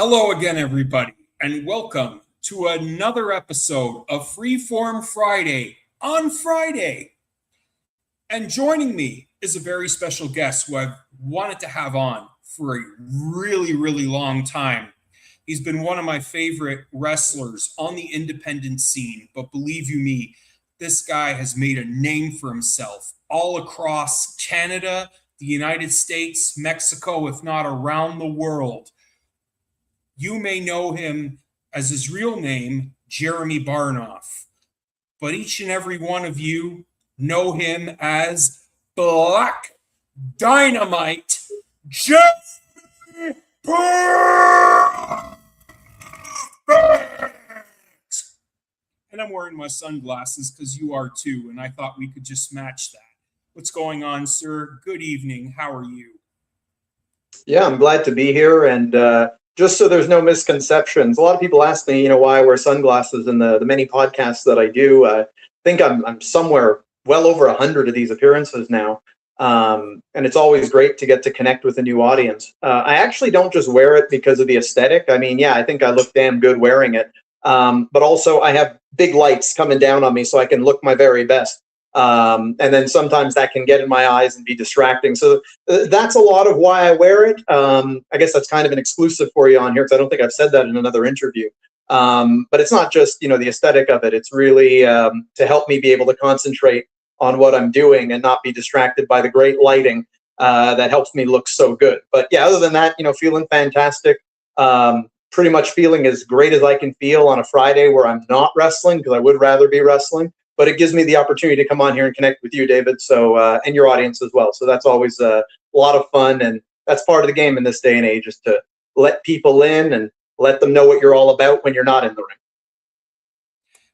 Hello again, everybody, and welcome to another episode of Freeform Friday on Friday. And joining me is a very special guest who I've wanted to have on for a really, really long time. He's been one of my favorite wrestlers on the independent scene, but believe you me, this guy has made a name for himself all across Canada, the United States, Mexico, if not around the world. You may know him as his real name, Jeremy Barnoff, but each and every one of you know him as Black Dynamite Jeremy Barnoff. And I'm wearing my sunglasses because you are too, and I thought we could just match that. What's going on, sir? Good evening. How are you? Yeah, I'm glad to be here. And just so there's no misconceptions, a lot of people ask me, why I wear sunglasses in the many podcasts that I do. I think I'm somewhere well over 100 of these appearances now. And it's always great to get to connect with a new audience. I actually don't just wear it because of the aesthetic. I mean, yeah, I think I look damn good wearing it. But also I have big lights coming down on me so I can look my very best. And then sometimes that can get in my eyes and be distracting. So that's a lot of why I wear it. I guess that's kind of an exclusive for you on here because I don't think I've said that in another interview. But it's not just, the aesthetic of it. It's really to help me be able to concentrate on what I'm doing and not be distracted by the great lighting that helps me look so good. But yeah, other than that, feeling fantastic. Pretty much feeling as great as I can feel on a Friday where I'm not wrestling, because I would rather be wrestling. But it gives me the opportunity to come on here and connect with you, David, so and your audience as well. So that's always a lot of fun, and that's part of the game in this day and age, is to let people in and let them know what you're all about when you're not in the ring.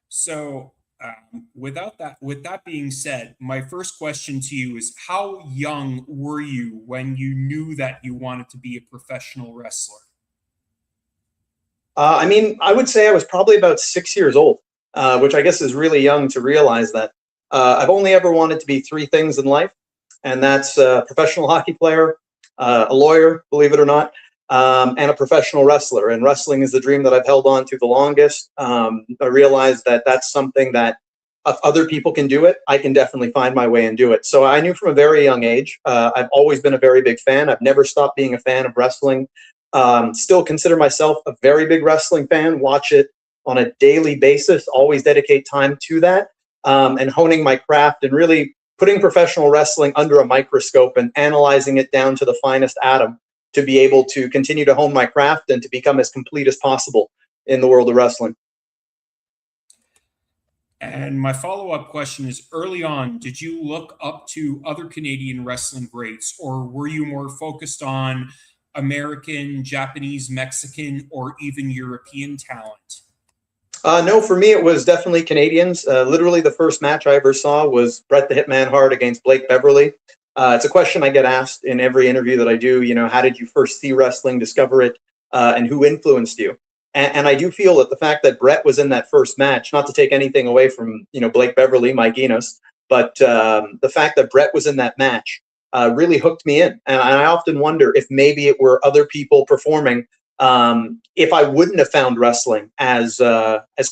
So, with that being said, my first question to you is: how young were you when you knew that you wanted to be a professional wrestler? I would say I was probably about 6 years old, which I guess is really young to realize that. I've only ever wanted to be three things in life, and that's a professional hockey player, a lawyer, believe it or not, and a professional wrestler. And wrestling is the dream that I've held on to the longest. I realized that that's something that if other people can do it, I can definitely find my way and do it. So I knew from a very young age. I've always been a very big fan. I've never stopped being a fan of wrestling. Still consider myself a very big wrestling fan, watch it on a daily basis, always dedicate time to that, and honing my craft and really putting professional wrestling under a microscope and analyzing it down to the finest atom to be able to continue to hone my craft and to become as complete as possible in the world of wrestling. And my follow-up question is, early on, did you look up to other Canadian wrestling greats, or were you more focused on American, Japanese, Mexican, or even European talent? No, for me, it was definitely Canadians. Literally, the first match I ever saw was Bret the Hitman Hart against Blake Beverly. It's a question I get asked in every interview that I do. How did you first see wrestling, discover it, and who influenced you? And I do feel that the fact that Bret was in that first match, not to take anything away from Blake Beverly, Mike Enos, but the fact that Bret was in that match really hooked me in. And I often wonder if maybe it were other people performing, if I wouldn't have found wrestling as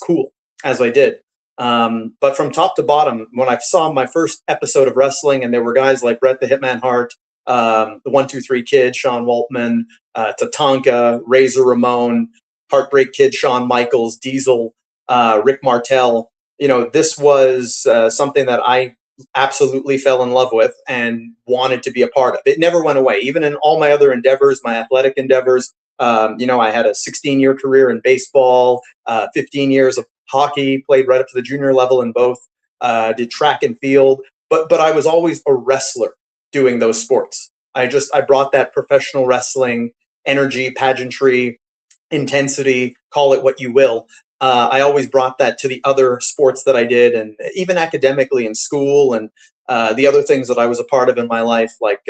cool as I did. But from top to bottom, when I saw my first episode of wrestling, and there were guys like Bret the Hitman Hart, the 1-2-3 Kid, Sean Waltman, Tatanka, Razor Ramon, Heartbreak Kid, Shawn Michaels, Diesel, Rick Martel. This was something that I absolutely fell in love with and wanted to be a part of. It never went away. Even in all my other endeavors, my athletic endeavors, I had a 16-year career in baseball, 15 years of hockey, played right up to the junior level in both, did track and field, but I was always a wrestler doing those sports. I brought that professional wrestling energy, pageantry, intensity, call it what you will. I always brought that to the other sports that I did, and even academically in school, and the other things that I was a part of in my life, like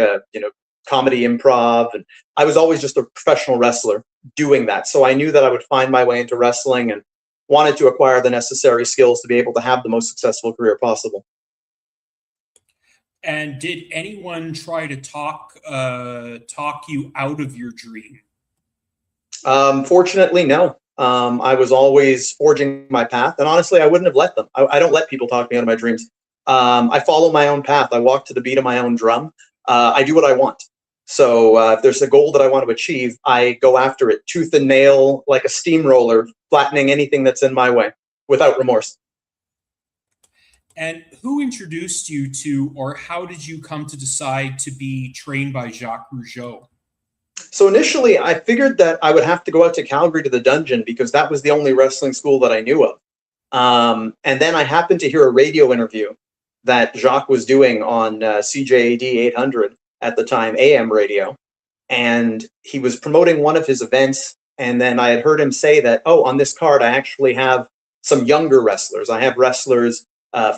comedy, improv, and I was always just a professional wrestler doing that. So I knew that I would find my way into wrestling and wanted to acquire the necessary skills to be able to have the most successful career possible. And did anyone try to talk you out of your dream? Fortunately, no. I was always forging my path, and honestly, I wouldn't have let them. I don't let people talk me out of my dreams. I follow my own path. I walk to the beat of my own drum. I do what I want. So if there's a goal that I want to achieve, I go after it tooth and nail, like a steamroller, flattening anything that's in my way without remorse. And who introduced you to, or how did you come to decide to be trained by Jacques Rougeau? So initially, I figured that I would have to go out to Calgary to the Dungeon because that was the only wrestling school that I knew of. And then I happened to hear a radio interview that Jacques was doing on CJAD 800 at the time, AM radio. And he was promoting one of his events. And then I had heard him say that, oh, on this card, I actually have some younger wrestlers. I have wrestlers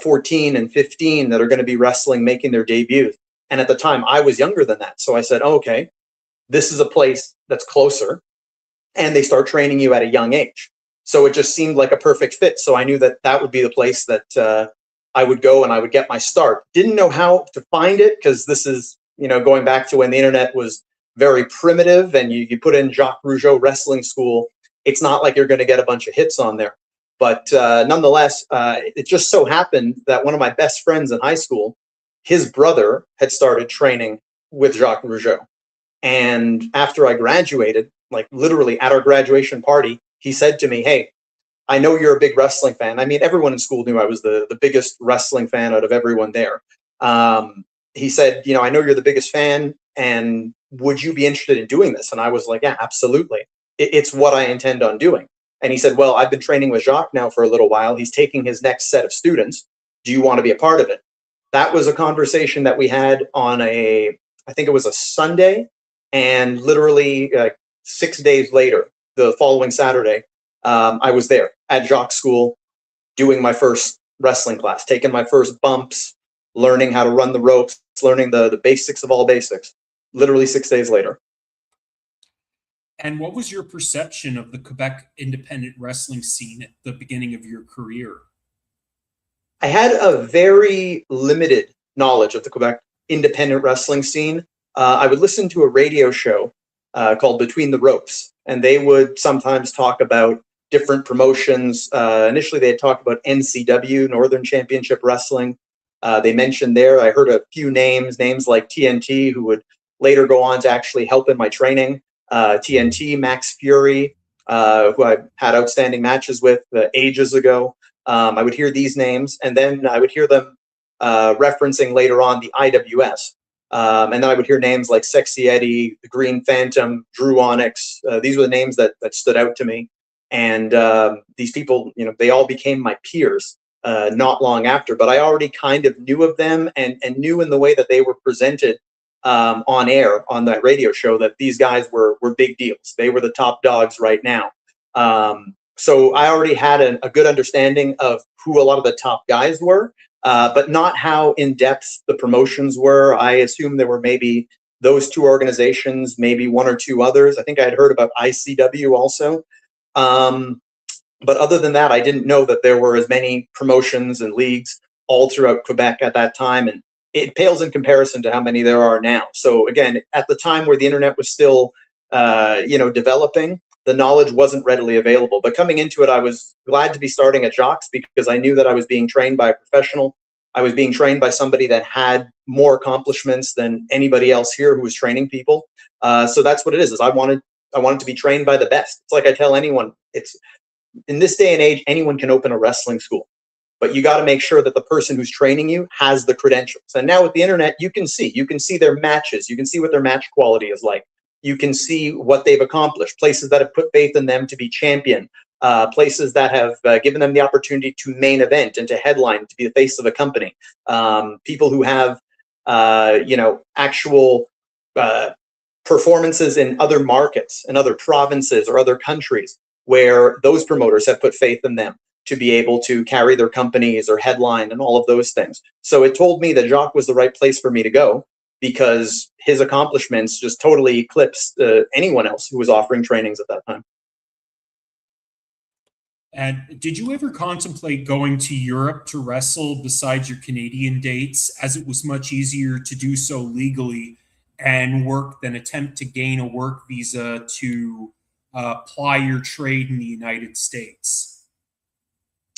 14 and 15 that are going to be wrestling, making their debuts. And at the time, I was younger than that. So I said, oh, okay, this is a place that's closer. And they start training you at a young age. So it just seemed like a perfect fit. So I knew that that would be the place that I would go and I would get my start. Didn't know how to find it because this is, going back to when the internet was very primitive and you put in Jacques Rougeau Wrestling School. It's not like you're going to get a bunch of hits on there. But nonetheless, it just so happened that one of my best friends in high school, his brother had started training with Jacques Rougeau. And after I graduated, like literally at our graduation party, he said to me, hey, I know you're a big wrestling fan. I mean, everyone in school knew I was the biggest wrestling fan out of everyone there. He said, I know you're the biggest fan, and would you be interested in doing this? And I was like, yeah, absolutely. It's what I intend on doing. And he said, well, I've been training with Jacques now for a little while. He's taking his next set of students. Do you want to be a part of it? That was a conversation that we had on I think it was a Sunday. And literally 6 days later, the following Saturday, I was there at Jacques' school doing my first wrestling class, taking my first bumps, learning how to run the ropes, learning the basics of all basics, literally 6 days later. And what was your perception of the Quebec independent wrestling scene at the beginning of your career? I had a very limited knowledge of the Quebec independent wrestling scene. I would listen to a radio show called Between the Ropes, and they would sometimes talk about different promotions. Initially, they had talked about NCW, Northern Championship Wrestling. They mentioned there, I heard a few names like TNT, who would later go on to actually help in my training. TNT, Max Fury, who I had outstanding matches with ages ago. I would hear these names, and then I would hear them referencing later on the IWS. And then I would hear names like Sexy Eddie, the Green Phantom, Drew Onyx. These were the names that stood out to me. And these people, they all became my peers not long after. But I already kind of knew of them and knew in the way that they were presented on air on that radio show that these guys were big deals. They were the top dogs right now. So I already had a good understanding of who a lot of the top guys were. But not how in-depth the promotions were. I assume there were maybe those two organizations, maybe one or two others. I think I had heard about ICW also. But other than that, I didn't know that there were as many promotions and leagues all throughout Quebec at that time. And it pales in comparison to how many there are now. So again, at the time where the internet was still, developing, the knowledge wasn't readily available. But coming into it, I was glad to be starting at Jacques because I knew that I was being trained by a professional. I was being trained by somebody that had more accomplishments than anybody else here who was training people. So that's what it is I wanted to be trained by the best. It's like I tell anyone, it's in this day and age, anyone can open a wrestling school, but you got to make sure that the person who's training you has the credentials. And now with the internet, you can see their matches. You can see what their match quality is like. You can see what they've accomplished, places that have put faith in them to be champion, places that have given them the opportunity to main event and to headline, to be the face of a company, people who have, actual performances in other markets, in other provinces or other countries where those promoters have put faith in them to be able to carry their companies or headline and all of those things. So it told me that Jacques was the right place for me to go, because his accomplishments just totally eclipsed anyone else who was offering trainings at that time. And did you ever contemplate going to Europe to wrestle besides your Canadian dates, as it was much easier to do so legally and work than attempt to gain a work visa to ply your trade in the United States?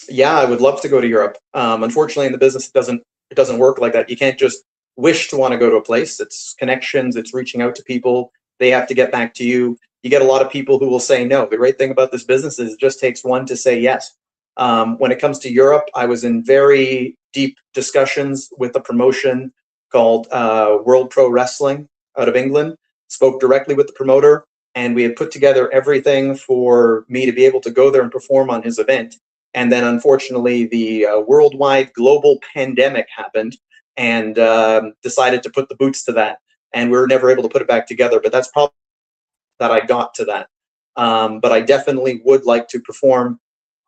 Yeah, I would love to go to Europe. Unfortunately, in the business, it doesn't work like that. You can't just wish to want to go to a place. It's connections. It's reaching out to people. They have to get back to you. You get a lot of people who will say no. The great thing about this business is it just takes one to say yes. When it comes to Europe, I was in very deep discussions with a promotion called World Pro Wrestling out of England. Spoke directly with the promoter, and we had put together everything for me to be able to go there and perform on his event. And then, unfortunately, the worldwide global pandemic happened, and decided to put the boots to that. And we were never able to put it back together. But that's probably that I got to that. But I definitely would like to perform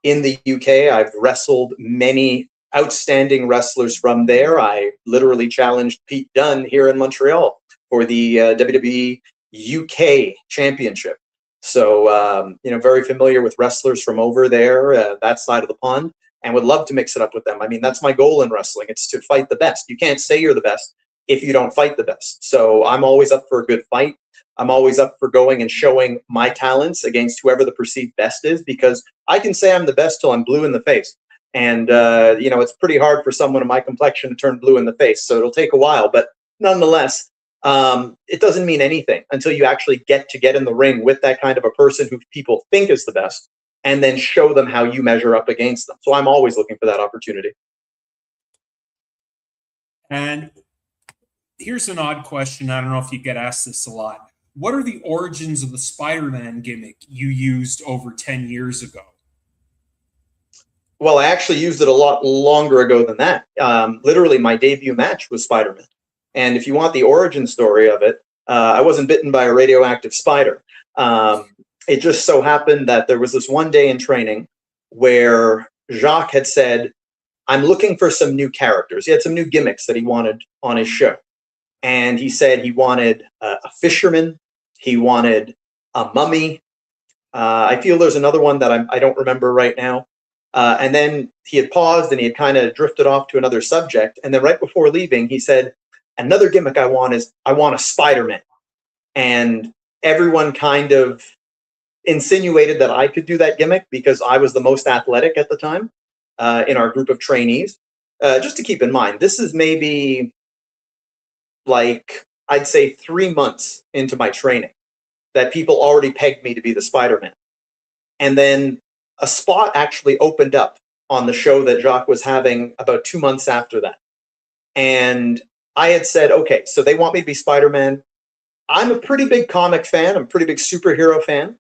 in the UK. I've wrestled many outstanding wrestlers from there. I literally challenged Pete Dunne here in Montreal for the WWE UK Championship. So, very familiar with wrestlers from over there, that side of the pond, and would love to mix it up with them. I mean, that's my goal in wrestling. It's to fight the best. You can't say you're the best if you don't fight the best. So I'm always up for a good fight. I'm always up for going and showing my talents against whoever the perceived best is, because I can say I'm the best till I'm blue in the face. And, it's pretty hard for someone of my complexion to turn blue in the face. So it'll take a while, but nonetheless, it doesn't mean anything until you actually get in the ring with that kind of a person who people think is the best, and then show them how you measure up against them. So I'm always looking for that opportunity. And here's an odd question. I don't know if you get asked this a lot. What are the origins of the Spider-Man gimmick you used over 10 years ago? Well, I actually used it a lot longer ago than that. Literally, my debut match was Spider-Man. And if you want the origin story of it, I wasn't bitten by a radioactive spider. It just so happened that there was this one day in training where Jacques had said, I'm looking for some new characters. He had some new gimmicks that he wanted on his show. And he said he wanted a fisherman. He wanted a mummy. I feel there's another one that I don't remember right now. And then he had paused and he had kind of drifted off to another subject. And then right before leaving, he said, another gimmick I want a Spider-Man. And everyone kind of insinuated that I could do that gimmick because I was the most athletic at the time in our group of trainees. Just to keep in mind, this is maybe like, I'd say 3 months into my training that people already pegged me to be the Spider-Man. And then a spot actually opened up on the show that Jacques was having about 2 months after that. And I had said, okay, so they want me to be Spider-Man. I'm a pretty big comic fan. I'm a pretty big superhero fan.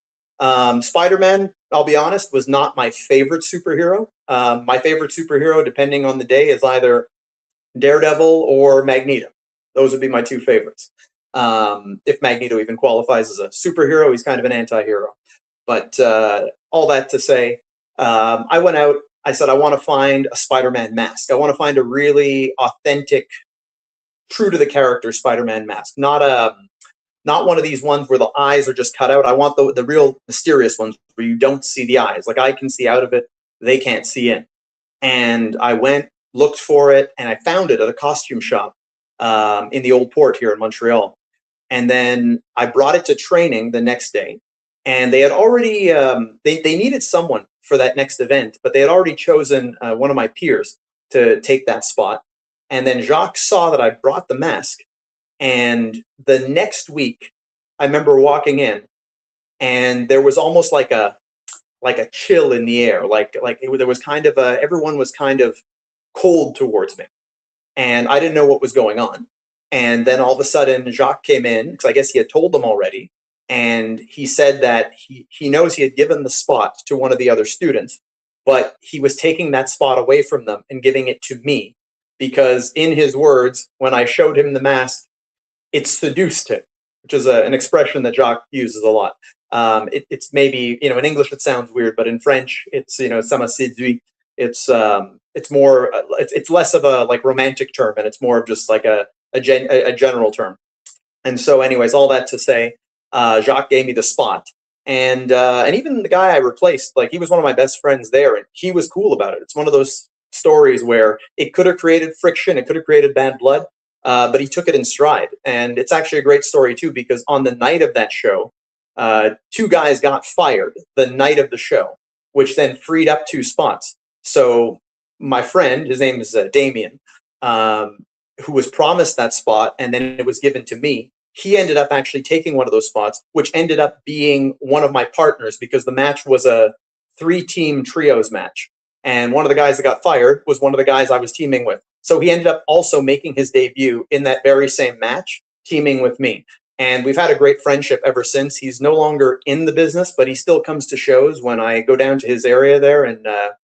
Spider-Man, I'll be honest, was not my favorite superhero. My favorite superhero, depending on the day, is either Daredevil or Magneto. Those would be my two favorites. If Magneto even qualifies as a superhero, he's kind of an anti-hero. But all that to say, I went out, I said, I want to find a Spider-Man mask. I want to find a really authentic, true to the character Spider-Man mask. Not one of these ones where the eyes are just cut out. I want the real mysterious ones where you don't see the eyes. Like I can see out of it, they can't see in. And I went, looked for it, and I found it at a costume shop in the Old Port here in Montreal. And then I brought it to training the next day. And they had already, they needed someone for that next event, but they had already chosen one of my peers to take that spot. And then Jacques saw that I brought the mask. And the next week, I remember walking in, and there was almost like a chill in the air. There was kind of everyone was kind of cold towards me. And I didn't know what was going on. And then all of a sudden, Jacques came in, because I guess he had told them already. And he said that he knows he had given the spot to one of the other students, but he was taking that spot away from them and giving it to me. Because in his words, when I showed him the mask, it seduced him, which is an expression that Jacques uses a lot. It's maybe, in English it sounds weird, but in French, it's, ça m'a séduit. It's more, it's less of a like romantic term, and it's more of just like a general term. And so anyways, all that to say, Jacques gave me the spot. And even the guy I replaced, like he was one of my best friends there, and he was cool about it. It's one of those stories where it could have created friction, it could have created bad blood, but he took it in stride. And it's actually a great story too, because on the night of that show, two guys got fired the night of the show, which then freed up two spots. So my friend, his name is Damien, who was promised that spot, and then it was given to me. He ended up actually taking one of those spots, which ended up being one of my partners, because the match was a 3-team trios match. And one of the guys that got fired was one of the guys I was teaming with. So he ended up also making his debut in that very same match, teaming with me. And we've had a great friendship ever since. He's no longer in the business, but he still comes to shows when I go down to his area there in the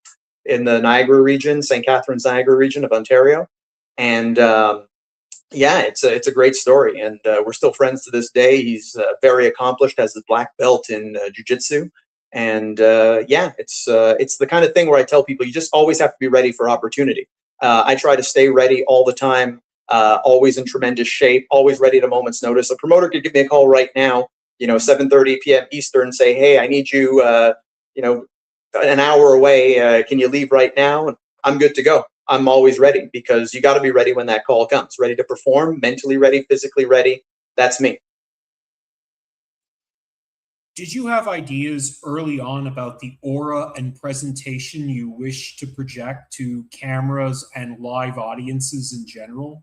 Niagara region, St. Catharines, Niagara region of Ontario. And yeah, it's a great story. And we're still friends to this day. He's very accomplished, has his black belt in jiu-jitsu. And yeah, it's the kind of thing where I tell people, you just always have to be ready for opportunity. I try to stay ready all the time, always in tremendous shape, always ready at a moment's notice. A promoter could give me a call right now, 7:30 p.m. Eastern, say, hey, I need you, an hour away. Can you leave right now? And I'm good to go. I'm always ready, because you got to be ready when that call comes, ready to perform, mentally ready, physically ready. That's me. Did you have ideas early on about the aura and presentation you wish to project to cameras and live audiences in general?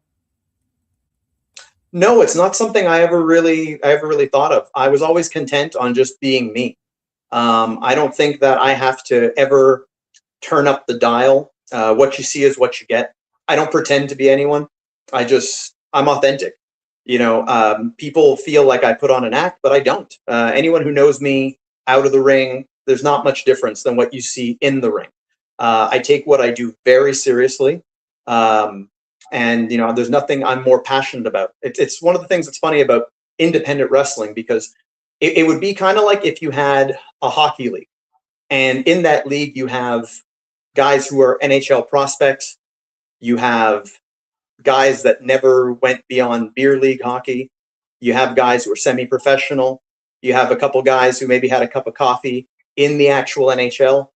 No, it's not something I ever really thought of. I was always content on just being me. I don't think that I have to ever turn up the dial. What you see is what you get. I don't pretend to be anyone. I'm authentic. People feel like I put on an act, but I don't. Anyone who knows me out of the ring, there's not much difference than what you see in the ring. I take what I do very seriously. And there's nothing I'm more passionate about. It's one of the things that's funny about independent wrestling, because it would be kind of like if you had a hockey league, and in that league you have guys who are NHL prospects, you have guys that never went beyond beer league hockey, you have guys who are semi-professional, you have a couple guys who maybe had a cup of coffee in the actual NHL,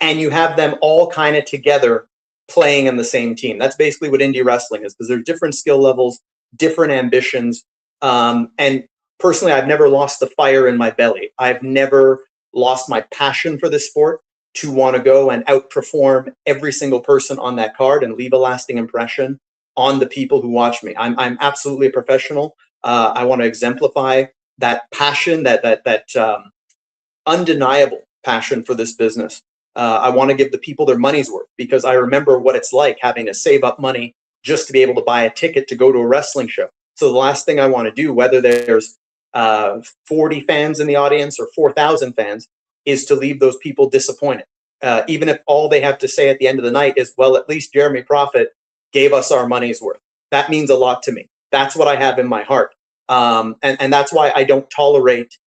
and you have them all kind of together playing in the same team. That's basically what indie wrestling is, because there's different skill levels, different ambitions. And personally, I've never lost the fire in my belly. I've never lost my passion for this sport to want to go and outperform every single person on that card and leave a lasting impression on the people who watch me. I'm absolutely a professional. I want to exemplify that passion, that undeniable passion for this business. I want to give the people their money's worth, because I remember what it's like having to save up money just to be able to buy a ticket to go to a wrestling show. So the last thing I want to do, whether there's 40 fans in the audience or 4,000 fans, is to leave those people disappointed. Even if all they have to say at the end of the night is, well, at least Jeremy Prophet gave us our money's worth. That means a lot to me. That's what I have in my heart. And that's why I don't tolerate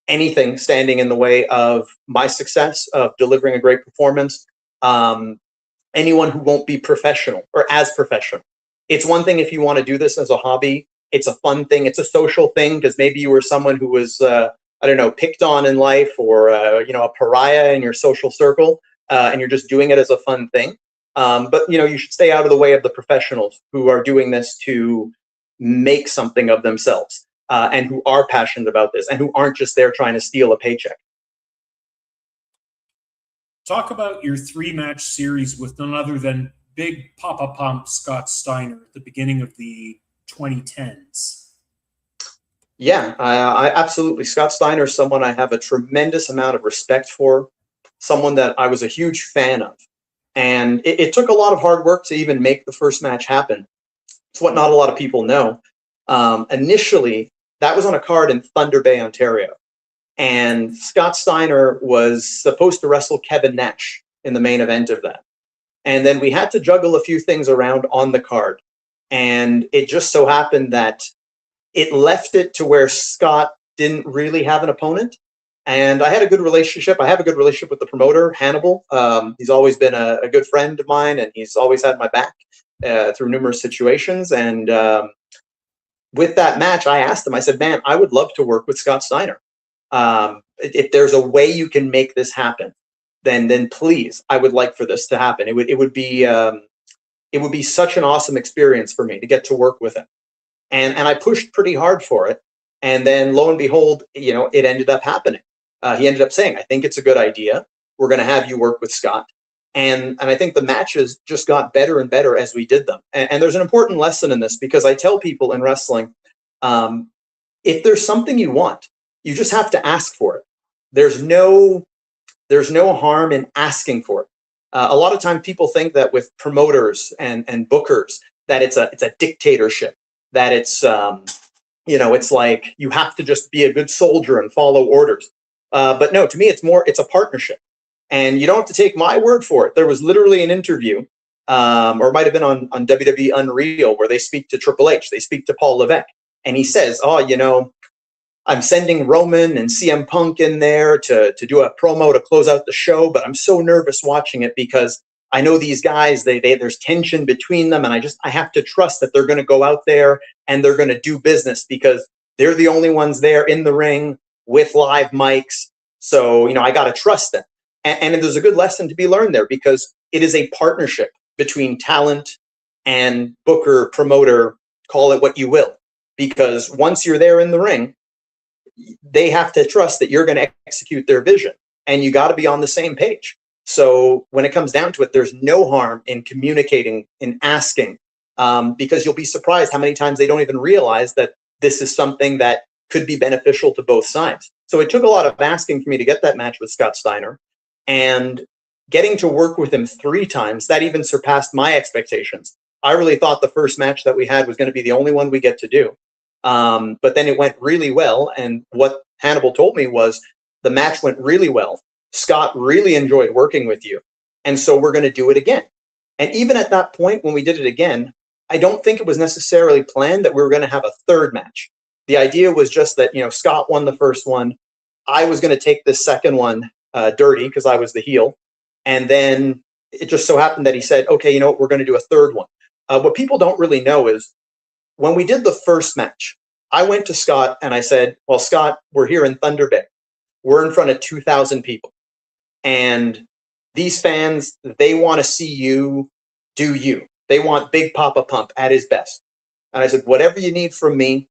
anything standing in the way of my success, of delivering a great performance. Anyone who won't be professional or as professional. It's one thing if you want to do this as a hobby. It's a fun thing. It's a social thing, because maybe you were someone who was, picked on in life, or, a pariah in your social circle, and you're just doing it as a fun thing. But, you should stay out of the way of the professionals who are doing this to make something of themselves. And who are passionate about this, and who aren't just there trying to steal a paycheck. Talk about your 3-match series with none other than Big Papa Pump Scott Steiner at the beginning of the 2010s. Yeah, I absolutely. Scott Steiner is someone I have a tremendous amount of respect for, someone that I was a huge fan of. And it took a lot of hard work to even make the first match happen. It's what not a lot of people know. Initially, that was on a card in Thunder Bay, Ontario. And Scott Steiner was supposed to wrestle Kevin Nash in the main event of that. And then we had to juggle a few things around on the card. And it just so happened that it left it to where Scott didn't really have an opponent. And I had a good relationship. I have a good relationship with the promoter, Hannibal. He's always been a good friend of mine, and he's always had my back through numerous situations. And with that match, I asked him, I said, man, I would love to work with Scott Steiner. If there's a way you can make this happen, then please, I would like for this to happen. It would be such an awesome experience for me to get to work with him. And I pushed pretty hard for it. And then lo and behold, it ended up happening. He ended up saying, I think it's a good idea. We're going to have you work with Scott. And I think the matches just got better and better as we did them. And there's an important lesson in this, because I tell people in wrestling, if there's something you want, you just have to ask for it. There's no harm in asking for it. A lot of times people think that with promoters and bookers that it's a dictatorship, that it's it's like you have to just be a good soldier and follow orders. But no, to me it's a partnership. And you don't have to take my word for it. There was literally an interview, or it might have been on WWE Unreal, where they speak to Triple H, they speak to Paul Levesque, and he says, I'm sending Roman and CM Punk in there to do a promo to close out the show, but I'm so nervous watching it because I know these guys, there's tension between them, and I have to trust that they're going to go out there and they're going to do business because they're the only ones there in the ring with live mics. So, I got to trust them. And there's a good lesson to be learned there, because it is a partnership between talent and booker, promoter, call it what you will. Because once you're there in the ring, they have to trust that you're going to execute their vision, and you got to be on the same page. So when it comes down to it, there's no harm in communicating, in asking, because you'll be surprised how many times they don't even realize that this is something that could be beneficial to both sides. So it took a lot of asking for me to get that match with Scott Steiner. And getting to work with him 3 times, that even surpassed my expectations. I really thought the first match that we had was going to be the only one we get to do. But then it went really well. And what Hannibal told me was the match went really well. Scott really enjoyed working with you. And so we're going to do it again. And even at that point, when we did it again, I don't think it was necessarily planned that we were going to have a third match. The idea was just that, Scott won the first one. I was going to take this second one dirty because I was the heel. And then it just so happened that he said, okay, we're going to do a third one. What people don't really know is when we did the first match, I went to Scott and I said, well, Scott, we're here in Thunder Bay. We're in front of 2,000 people. And these fans, they want to see you do you. They want Big Papa Pump at his best. And I said, whatever you need from me,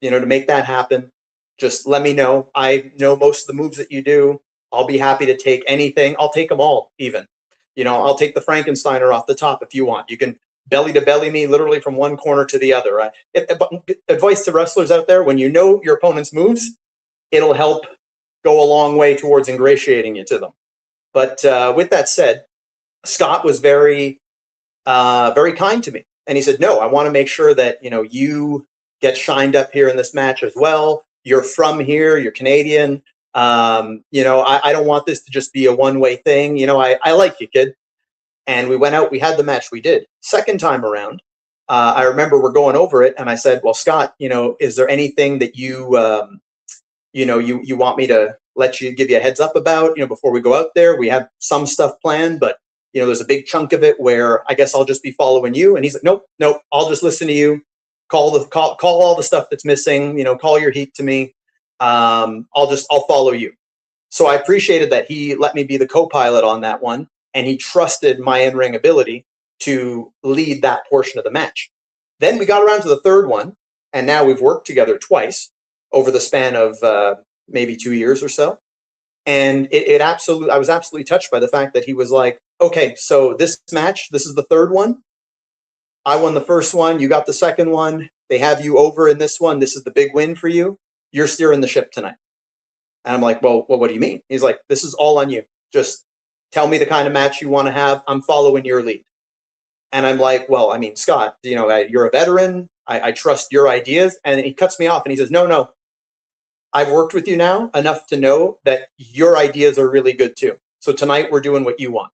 to make that happen, just let me know. I know most of the moves that you do. I'll be happy to take anything. I'll take them all, even. I'll take the Frankensteiner off the top if you want. You can belly to belly me literally from one corner to the other. Advice to wrestlers out there, when you know your opponent's moves, it'll help go a long way towards ingratiating you to them. But with that said, Scott was very, very kind to me. And he said, no, I want to make sure that, you get shined up here in this match as well. You're from here. You're Canadian. I don't want this to just be a one-way thing. I like you, kid. And we went out, we had the match we did. Second time around, I remember we're going over it, and I said, well, Scott, is there anything that you want me to give you a heads up about, before we go out there? We have some stuff planned, but, there's a bbig chunk of it where I guess I'll just be following you. And he's like, nope, I'll just listen to you. Call all the stuff that's missing, call your heat to me. I'll follow you. So I appreciated that he let me be the co-pilot on that one, and he trusted my in-ring ability to lead that portion of the match. Then we got around to the third one, and now we've worked together twice over the span of maybe 2 years or so. And I was absolutely touched by the fact that he was like, okay, so this match, this is the third one. I won the first one. You got the second one. They have you over in this one. This is the big win for you. You're steering the ship tonight. And I'm like, well, what do you mean? He's like, this is all on you. Just tell me the kind of match you want to have. I'm following your lead. And I'm like, well, I mean, Scott, you're a veteran. I trust your ideas. And he cuts me off and he says, no. I've worked with you now enough to know that your ideas are really good too. So tonight we're doing what you want.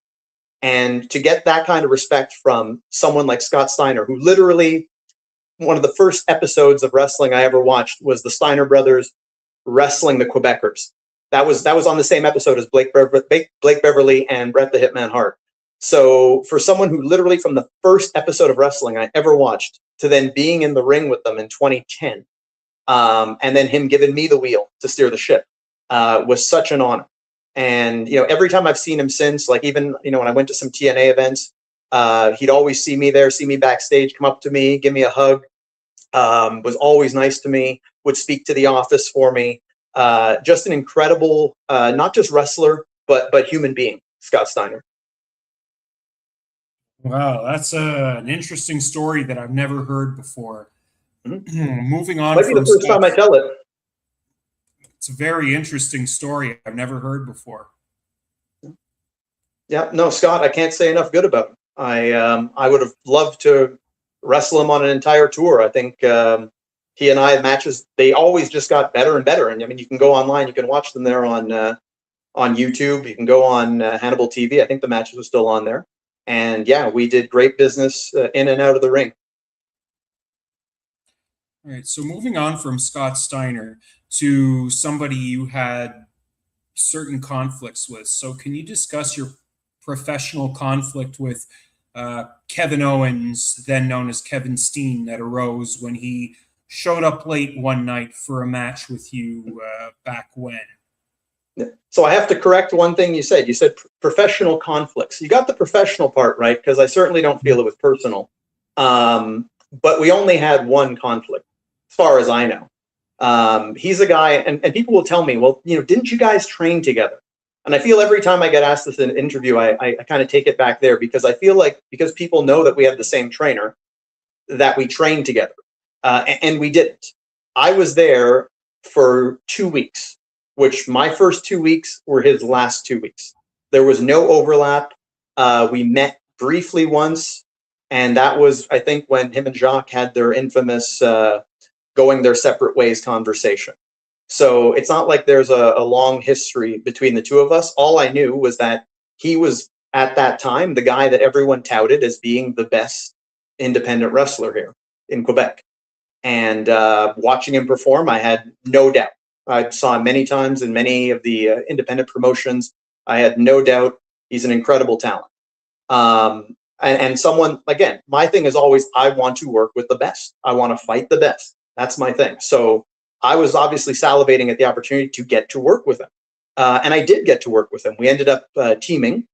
And to get that kind of respect from someone like Scott Steiner, who literally, one of the first episodes of wrestling I ever watched was the Steiner brothers wrestling the Quebecers. That was on the same episode as Blake Beverly and Bret the Hitman Hart. So for someone who literally from the first episode of wrestling I ever watched to then being in the ring with them in 2010, and then him giving me the wheel to steer the ship, was such an honor. And, every time I've seen him since, like even, when I went to some TNA events, he'd always see me there, see me backstage, come up to me, give me a hug. was always nice to me, would speak to the office for me. Just an incredible, not just wrestler, but human being, Scott Steiner. Wow, that's an interesting story that I've never heard before. Mm-hmm. Moving on Might be from the first Scott, time I tell it. it's a very interesting story I've never heard before. Yeah, no, Scott, I can't say enough good about him. I would have loved to wrestle him on an entire tour. I think he and I had matches. They always just got better and better. And I mean, you can go online, you can watch them there on YouTube. You can go on Hannibal TV. I think the matches are still on there. And yeah, we did great business in and out of the ring. All right, so moving on from Scott Steiner to somebody you had certain conflicts with. So can you discuss your professional conflict with Kevin Owens, then known as Kevin Steen, that arose when he showed up late one night for a match with you back when? So I have to correct one thing you said. You said professional conflicts. You got the professional part right, because I certainly don't feel it was personal. But we only had one conflict, as far as I know. He's a guy, and people will tell me, well, didn't you guys train together? And I feel every time I get asked this in an interview, I kind of take it back there, because I feel like because people know that we have the same trainer, that we trained together. And we didn't. I was there for 2 weeks, which my first 2 weeks were his last 2 weeks. There was no overlap. We met briefly once, and that was, I think, when him and Jacques had their infamous going their separate ways conversation. So it's not like there's a long history between the two of us. All I knew was that he was, at that time, the guy that everyone touted as being the best independent wrestler here in Quebec. And watching him perform, I had no doubt. I saw him many times in many of the independent promotions. I had no doubt he's an incredible talent. And someone, again, my thing is always, I want to work with the best. I want to fight the best. That's my thing. So I was obviously salivating at the opportunity to get to work with him. And I did get to work with him. We ended up teaming,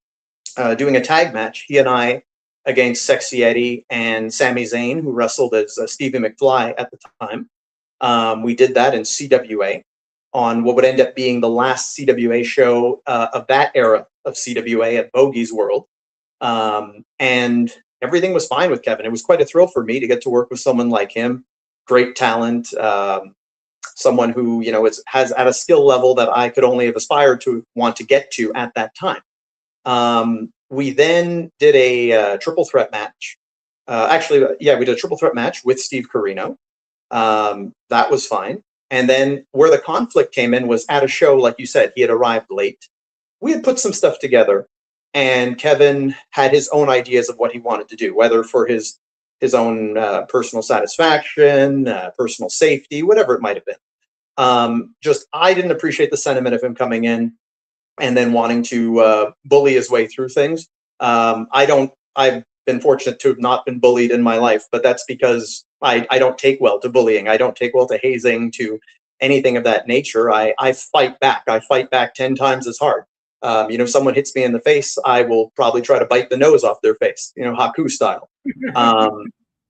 doing a tag match, he and I, against Sexy Eddie and Sami Zayn, who wrestled as Stevie McFly at the time. We did that in CWA on what would end up being the last CWA show of that era of CWA at Bogey's World. And everything was fine with Kevin. It was quite a thrill for me to get to work with someone like him. Great talent, someone who has at a skill level that I could only have aspired to want to get to at that time. We then did a triple threat match. We did a triple threat match with Steve Corino. That was fine. And then where the conflict came in was at a show, like you said, he had arrived late. We had put some stuff together, and Kevin had his own ideas of what he wanted to do, whether for his own personal satisfaction, personal safety, whatever it might have been. I didn't appreciate the sentiment of him coming in and then wanting to bully his way through things. I've been fortunate to have not been bullied in my life, but that's because I don't take well to bullying. I don't take well to hazing, to anything of that nature. I fight back. I fight back 10 times as hard. If someone hits me in the face, I will probably try to bite the nose off their face, Haku style.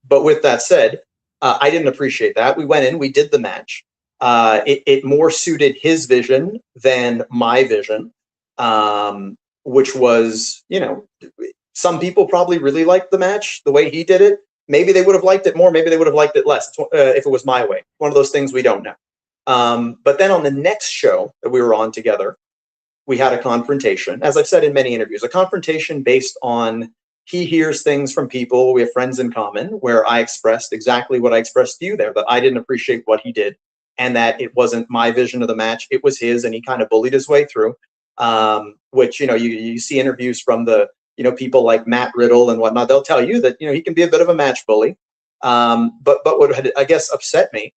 But with that said, I didn't appreciate that. We went in, we did the match. It more suited his vision than my vision, which was, some people probably really liked the match the way he did it. Maybe they would have liked it more. Maybe they would have liked it less if it was my way. One of those things we don't know. But then on the next show that we were on together, we had a confrontation. As I've said in many interviews, a confrontation based on he hears things from people. We have friends in common, where I expressed exactly what I expressed to you there, that I didn't appreciate what he did and that it wasn't my vision of the match. It was his, and he kind of bullied his way through, which, you see interviews from the, people like Matt Riddle and whatnot. They'll tell you that, he can be a bit of a match bully. But what had, I guess, upset me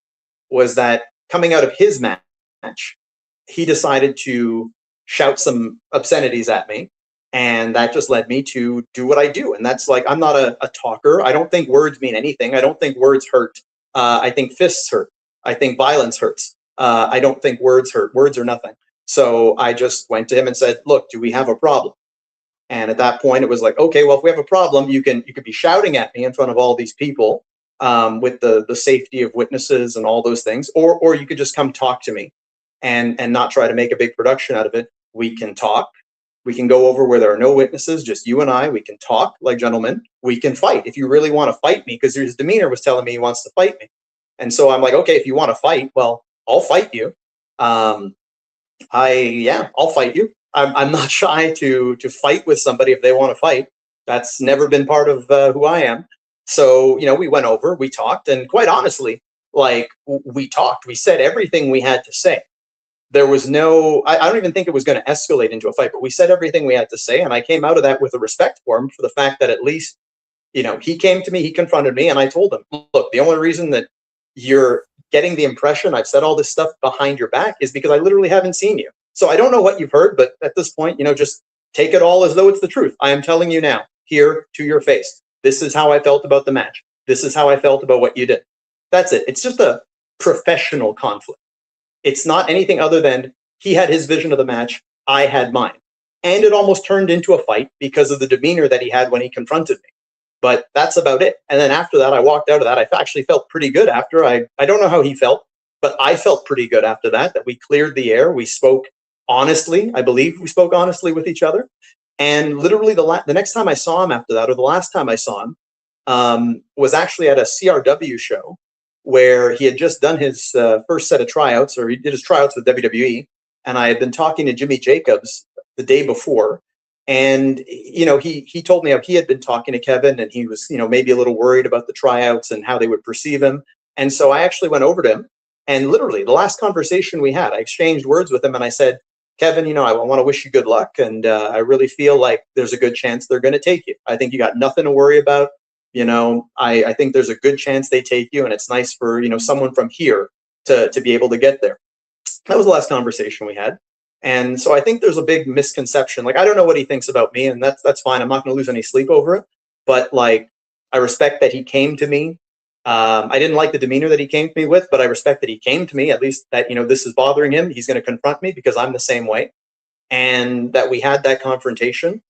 was that coming out of his match, he decided to shout some obscenities at me. And that just led me to do what I do. And that's like, I'm not a talker. I don't think words mean anything. I don't think words hurt. I think fists hurt. I think violence hurts. I don't think words hurt. Words are nothing. So I just went to him and said, look, do we have a problem? And at that point, it was like, okay, well, if we have a problem, you can be shouting at me in front of all these people. with the safety of witnesses and all those things, or you could just come talk to me and not try to make a big production out of it. We can talk. We can go over where there are no witnesses, just you and I. We can talk like gentlemen. We can fight if you really want to fight me, because his demeanor was telling me he wants to fight me. And so I'm like, okay, if you want to fight, well, I'll fight you. I'll fight you. I'm not shy to fight with somebody if they want to fight. That's never been part of who I am. So, we went over, we talked, and quite honestly, like we talked, we said everything we had to say. There was I don't even think it was going to escalate into a fight, but we said everything we had to say. And I came out of that with a respect for him, for the fact that at least, he came to me, he confronted me, and I told him, look, the only reason that you're getting the impression I've said all this stuff behind your back is because I literally haven't seen you. So I don't know what you've heard, but at this point, just take it all as though it's the truth. I am telling you now, here to your face. This is how I felt about the match. This is how I felt about what you did. That's it. It's just a professional conflict. It's not anything other than he had his vision of the match, I had mine. And it almost turned into a fight because of the demeanor that he had when he confronted me. But that's about it. And then after that, I walked out of that. I actually felt pretty good after. I don't know how he felt, but I felt pretty good after that we cleared the air. We spoke honestly. I believe we spoke honestly with each other. And literally the next time I saw him after that, or the last time I saw him, was actually at a CRW show where he had just done his first set of tryouts, or he did his tryouts with WWE. And I had been talking to Jimmy Jacobs the day before. And, he told me how he had been talking to Kevin, and he was, maybe a little worried about the tryouts and how they would perceive him. And so I actually went over to him, and literally the last conversation we had, I exchanged words with him, and I said, Kevin, I want to wish you good luck. And I really feel like there's a good chance they're going to take you. I think you got nothing to worry about. I think there's a good chance they take you, and it's nice for, someone from here to be able to get there. That was the last conversation we had. And so I think there's a big misconception. Like, I don't know what he thinks about me, and that's fine. I'm not going to lose any sleep over it. But like, I respect that he came to me. I didn't like the demeanor that he came to me with, but I respect that he came to me, at least that, this is bothering him. He's going to confront me because I'm the same way. And that we had that confrontation.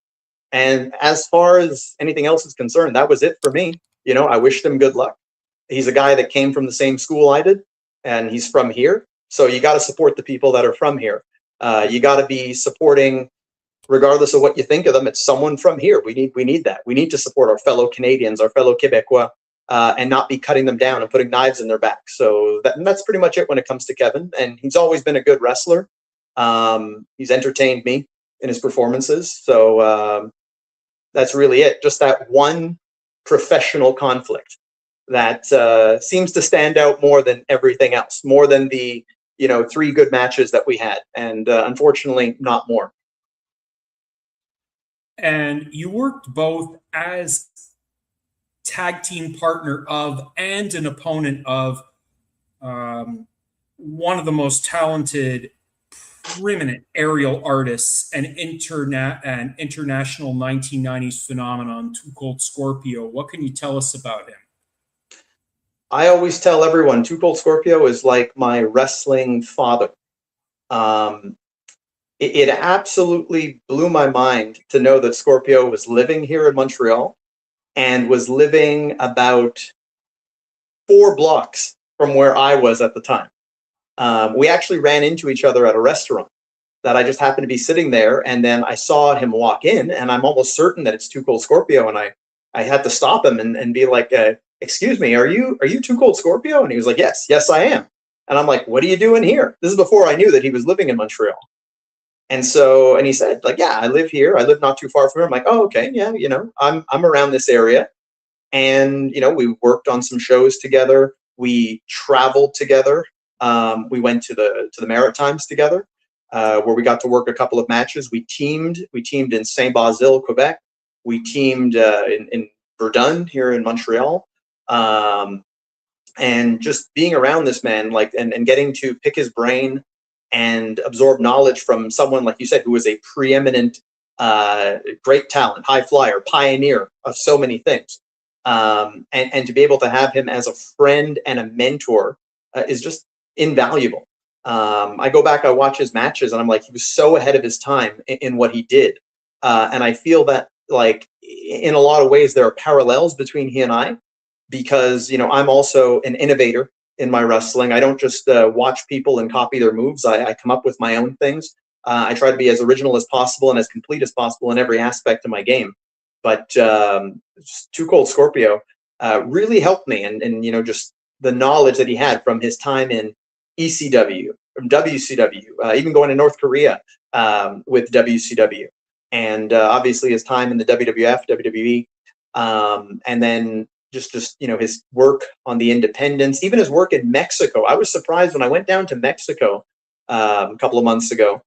And as far as anything else is concerned, that was it for me. I wished him good luck. He's a guy that came from the same school I did, and he's from here. So you got to support the people that are from here. You got to be supporting, regardless of what you think of them. It's someone from here. We need that. We need to support our fellow Canadians, our fellow Quebecois, and not be cutting them down and putting knives in their back. So that's pretty much it when it comes to Kevin. And he's always been a good wrestler. He's entertained me in his performances. So that's really it. Just that one professional conflict that seems to stand out more than everything else, more than the 3 good matches that we had, and unfortunately not more. And you worked both as tag team partner of and an opponent of one of the most talented, preeminent aerial artists and international 1990s phenomenon, Too Cold Scorpio. What can you tell us about him? I always tell everyone, Too Cold Scorpio is like my wrestling father. It absolutely blew my mind to know that Scorpio was living here in Montreal and was living about 4 blocks from where I was at the time. We actually ran into each other at a restaurant that I just happened to be sitting there, and then I saw him walk in, and I'm almost certain that it's Too Cold Scorpio, and I had to stop him and be like, excuse me, are you Too Cold Scorpio? And he was like, yes, I am. And I'm like, what are you doing here? This is before I knew that he was living in Montreal. And he said, like, yeah, I live here. I live not too far from here. I'm like, oh, okay, yeah, I'm around this area. And, we worked on some shows together. We traveled together. We went to the Maritimes together, where we got to work a couple of matches. We teamed in Saint-Basile, Quebec. We teamed in Verdun here in Montreal. And just being around this man, like, and getting to pick his brain and absorb knowledge from someone, like you said, who was a preeminent, great talent, high flyer, pioneer of so many things. And to be able to have him as a friend and a mentor is just invaluable. I go back, I watch his matches, and I'm like, he was so ahead of his time in what he did. And I feel that, like, in a lot of ways, there are parallels between he and I. because, I'm also an innovator in my wrestling. I don't just watch people and copy their moves. I come up with my own things. I try to be as original as possible and as complete as possible in every aspect of my game. But Too Cold Scorpio really helped me, and just the knowledge that he had from his time in ECW, from WCW, even going to North Korea with WCW, and obviously his time in the WWF, WWE, and then just his work on the independents, even his work in Mexico. I was surprised when I went down to Mexico a couple of months ago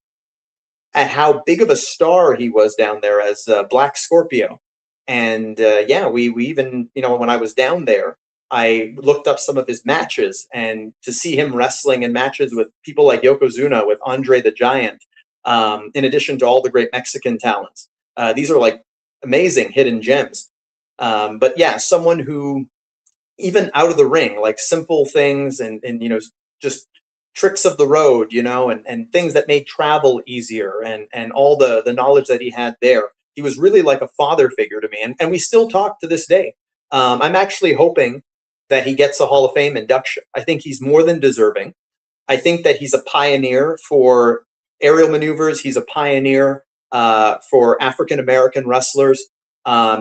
at how big of a star he was down there as Black Scorpio. And we even, when I was down there, I looked up some of his matches, and to see him wrestling in matches with people like Yokozuna, with Andre the Giant, in addition to all the great Mexican talents. These are like amazing hidden gems. But yeah, someone who, even out of the ring, like simple things and just tricks of the road, and things that made travel easier, and all the knowledge that he had there. He was really like a father figure to me, and we still talk to this day. I'm actually hoping that he gets a Hall of Fame induction. I think he's more than deserving. I think that he's a pioneer for aerial maneuvers. He's a pioneer for African-American wrestlers.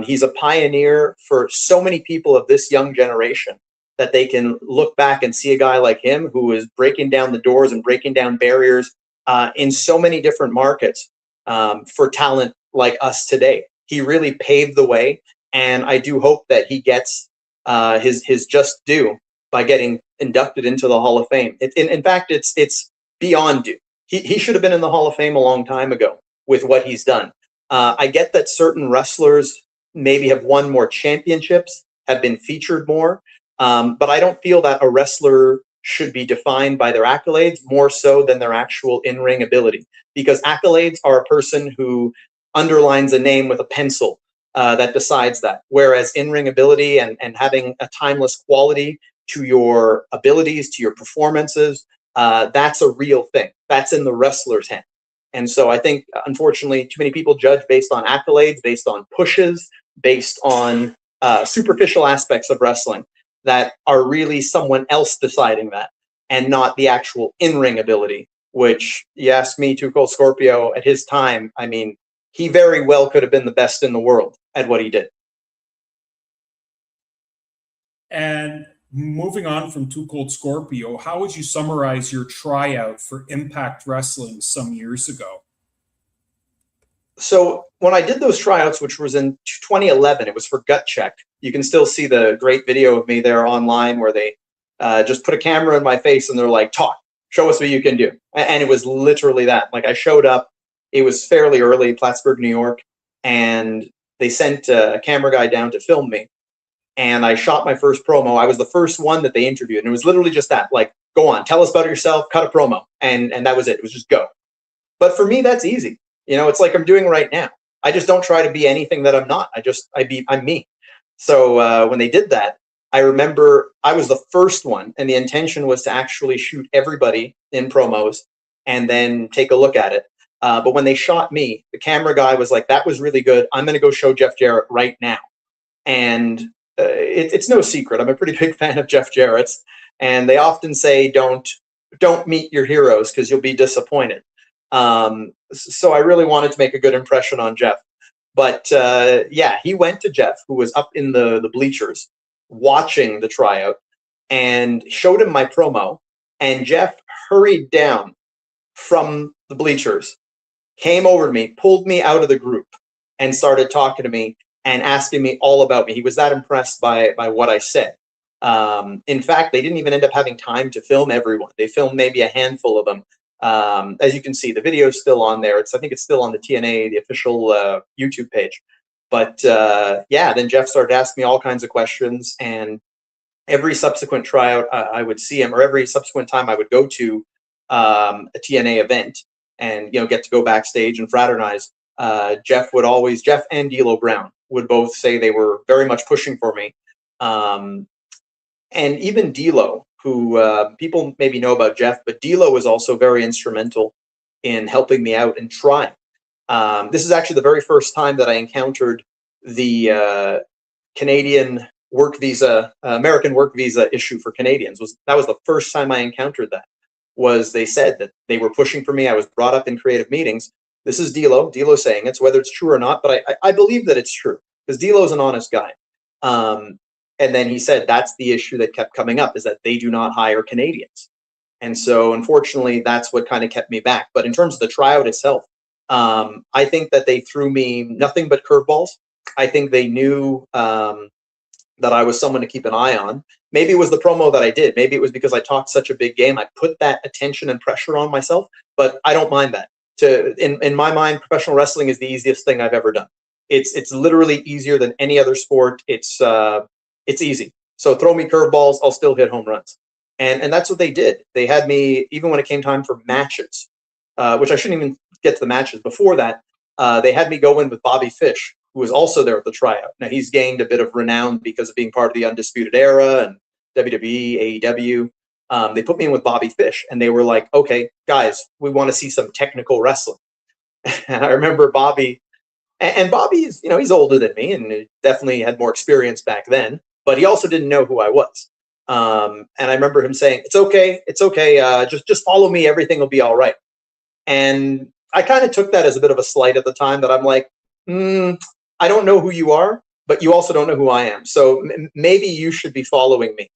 He's a pioneer for so many people of this young generation, that they can look back and see a guy like him who is breaking down the doors and breaking down barriers in so many different markets for talent like us today. He really paved the way, and I do hope that he gets his just due by getting inducted into the Hall of Fame. In fact, it's beyond due. He should have been in the Hall of Fame a long time ago with what he's done. I get that certain wrestlers maybe have won more championships, have been featured more, but I don't feel that a wrestler should be defined by their accolades more so than their actual in-ring ability, because accolades are a person who underlines a name with a pencil that decides that, whereas in-ring ability and having a timeless quality to your abilities, to your performances, that's a real thing. That's in the wrestler's hand. And so I think, unfortunately, too many people judge based on accolades, based on pushes, based on superficial aspects of wrestling that are really someone else deciding that, and not the actual in-ring ability, which, you ask me, Too Cold Scorpio, at his time, I mean, he very well could have been the best in the world at what he did. And moving on from Too Cold Scorpio, how would you summarize your tryout for Impact Wrestling some years ago? So when I did those tryouts, which was in 2011, it was for Gut Check. You can still see the great video of me there online where they just put a camera in my face and they're like, talk, show us what you can do. And it was literally that. Like, I showed up, it was fairly early, Plattsburgh, New York, and they sent a camera guy down to film me. And I shot my first promo. I was the first one that they interviewed. And it was literally just that, like, go on, tell us about yourself, cut a promo. And that was it. It was just go. But for me, that's easy. It's like I'm doing right now. I just don't try to be anything that I'm not. I'm me. So when they did that, I remember I was the first one, and the intention was to actually shoot everybody in promos and then take a look at it. But when they shot me, the camera guy was like, that was really good. I'm going to go show Jeff Jarrett right now. And it's no secret, I'm a pretty big fan of Jeff Jarrett's, and they often say don't meet your heroes because you'll be disappointed. So I really wanted to make a good impression on Jeff. But he went to Jeff, who was up in the bleachers watching the tryout, and showed him my promo. And Jeff hurried down from the bleachers, came over to me, pulled me out of the group, and started talking to me and asking me all about me. He was that impressed by what I said. In fact, they didn't even end up having time to film everyone. They filmed maybe a handful of them. As you can see, the video is still on there. I think it's still on the TNA, the official YouTube page. But then Jeff started asking me all kinds of questions, and every subsequent tryout I would see him, or every subsequent time I would go to a TNA event and get to go backstage and fraternize, Jeff and D'Lo Brown would both say they were very much pushing for me. And even D'Lo, who people maybe know about Jeff, but D'Lo was also very instrumental in helping me out and trying. This is actually the very first time that I encountered the Canadian American work visa issue for Canadians. That was the first time I encountered that. Was they said that they were pushing for me. I was brought up in creative meetings. This is D'Lo saying it's, whether it's true or not, but I believe that it's true because D'Lo's an honest guy. And then he said that's the issue that kept coming up, is that they do not hire Canadians. And so unfortunately, that's what kind of kept me back. But in terms of the tryout itself, I think that they threw me nothing but curveballs. I think they knew that I was someone to keep an eye on. Maybe it was the promo that I did. Maybe it was because I talked such a big game. I put that attention and pressure on myself, but I don't mind that. In my mind, professional wrestling is the easiest thing I've ever done. It's literally easier than any other sport. It's easy. So throw me curveballs, I'll still hit home runs. And that's what they did. They had me, even when it came time for matches, which I shouldn't even get to the matches. Before that, they had me go in with Bobby Fish, who was also there at the tryout. Now, he's gained a bit of renown because of being part of the Undisputed Era and WWE, AEW. They put me in with Bobby Fish, and they were like, okay, guys, we want to see some technical wrestling. And I remember Bobby, and Bobby is, he's older than me and definitely had more experience back then, but he also didn't know who I was. And I remember him saying, it's okay. Just follow me. Everything will be all right. And I kind of took that as a bit of a slight at the time, that I'm like, I don't know who you are, but you also don't know who I am. So maybe you should be following me,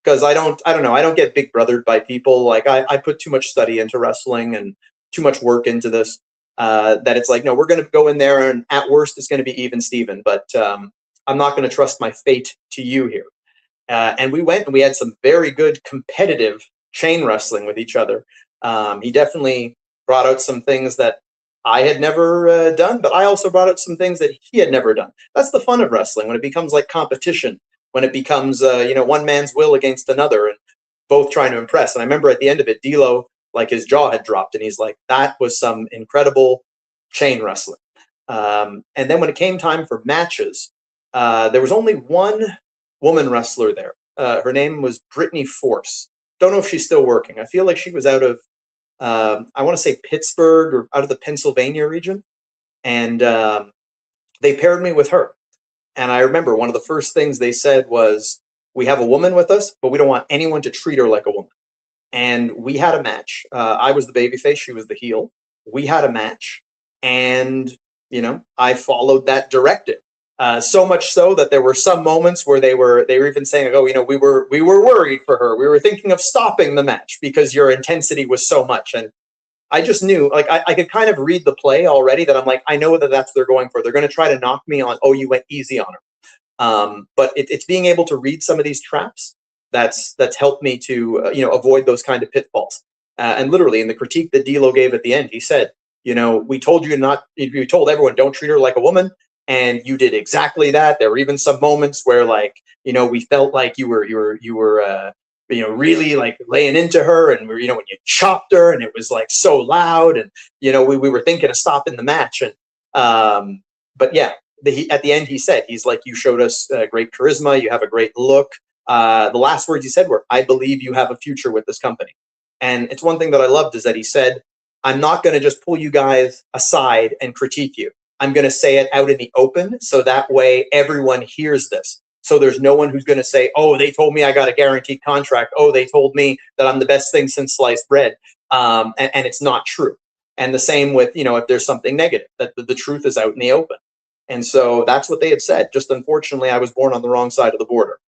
because I don't know. I don't get big brothered by people. Like I put too much study into wrestling and too much work into this, that it's like, no, we're going to go in there and at worst it's going to be even Steven, but I'm not going to trust my fate to you here. And we went and we had some very good competitive chain wrestling with each other. He definitely brought out some things that I had never done, but I also brought out some things that he had never done. That's the fun of wrestling, when it becomes like competition, when it becomes, one man's will against another and both trying to impress. And I remember at the end of it, D'Lo, like his jaw had dropped and he's like, that was some incredible chain wrestling. And then when it came time for matches, there was only one woman wrestler there. Her name was Brittany Force. Don't know if she's still working. I feel like she was out of, I want to say Pittsburgh, or out of the Pennsylvania region. And they paired me with her. And I remember one of the first things they said was, we have a woman with us, but we don't want anyone to treat her like a woman. And we had a match. I was the babyface, she was the heel. We had a match, and I followed that directive. So much so that there were some moments where they were even saying, "Oh, we were worried for her. We were thinking of stopping the match because your intensity was so much." And I just knew, like, I could kind of read the play already, that I'm like, I know that that's what they're going for. They're going to try to knock me on. Oh, you went easy on her. But it's being able to read some of these traps that's helped me to avoid those kind of pitfalls. And literally, in the critique that D'Lo gave at the end, he said, we told you not. We told everyone, don't treat her like a woman. And you did exactly that. There were even some moments where, like, we felt like you were really like laying into her, and when you chopped her, and it was like so loud, and we were thinking of stopping the match. And but yeah, at the end he said, he's like, you showed us great charisma. You have a great look. The last words he said were, I believe you have a future with this company. And it's one thing that I loved, is that he said, I'm not going to just pull you guys aside and critique you. I'm going to say it out in the open, so that way everyone hears this. So there's no one who's going to say, oh, they told me I got a guaranteed contract. Oh, they told me that I'm the best thing since sliced bread. And it's not true. And the same with, if there's something negative, that the truth is out in the open. And so that's what they had said. Just unfortunately, I was born on the wrong side of the border.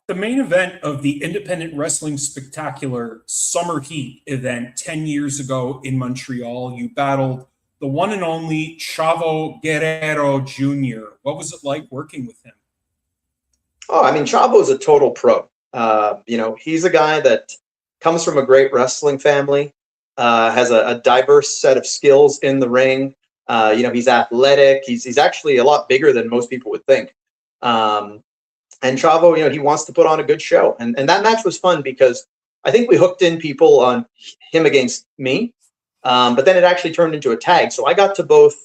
The main event of the Independent Wrestling Spectacular Summer Heat event 10 years ago in Montreal, you battled the one and only Chavo Guerrero Jr. What was it like working with him? Oh, I mean, Chavo's a total pro. He's a guy that comes from a great wrestling family, has a diverse set of skills in the ring. He's athletic. He's actually a lot bigger than most people would think. And Chavo, he wants to put on a good show. And that match was fun because I think we hooked in people on him against me. But then it actually turned into a tag. So I got to both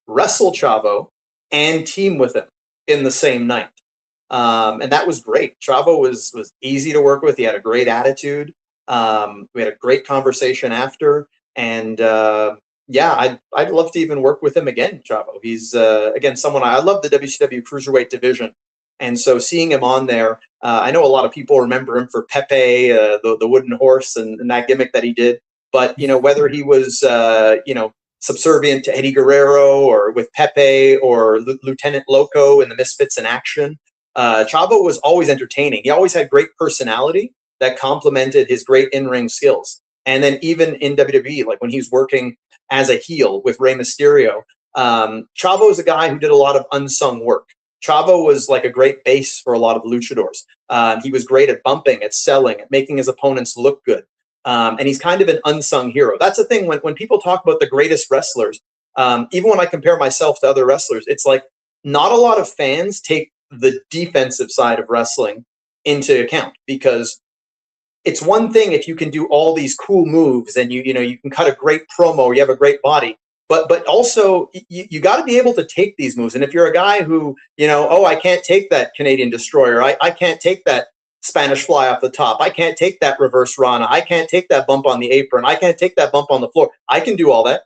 wrestle Chavo and team with him in the same night. And that was great. Chavo was easy to work with. He had a great attitude. We had a great conversation after. And yeah, I'd love to even work with him again, Chavo. He's again someone I love the WCW cruiserweight division, and so seeing him on there, I know a lot of people remember him for Pepe, the wooden horse, and that gimmick that he did. But whether he was subservient to Eddie Guerrero or with Pepe or Lieutenant Loco in the Misfits in Action, Chavo was always entertaining. He always had great personality that complemented his great in-ring skills. And then even in WWE, like when he's working as a heel with Rey Mysterio, Chavo is a guy who did a lot of unsung work. Chavo was like a great base for a lot of luchadors. He was great at bumping, at selling, at making his opponents look good. And he's kind of an unsung hero. That's the thing when people talk about the greatest wrestlers, even when I compare myself to other wrestlers, it's like not a lot of fans take the defensive side of wrestling into account, because it's one thing if you can do all these cool moves and you can cut a great promo, you have a great body, but also you got to be able to take these moves. And if you're a guy who I can't take that Canadian Destroyer, I can't take that Spanish Fly off the top, I can't take that reverse Rana, I can't take that bump on the apron, I can't take that bump on the floor, I can do all that.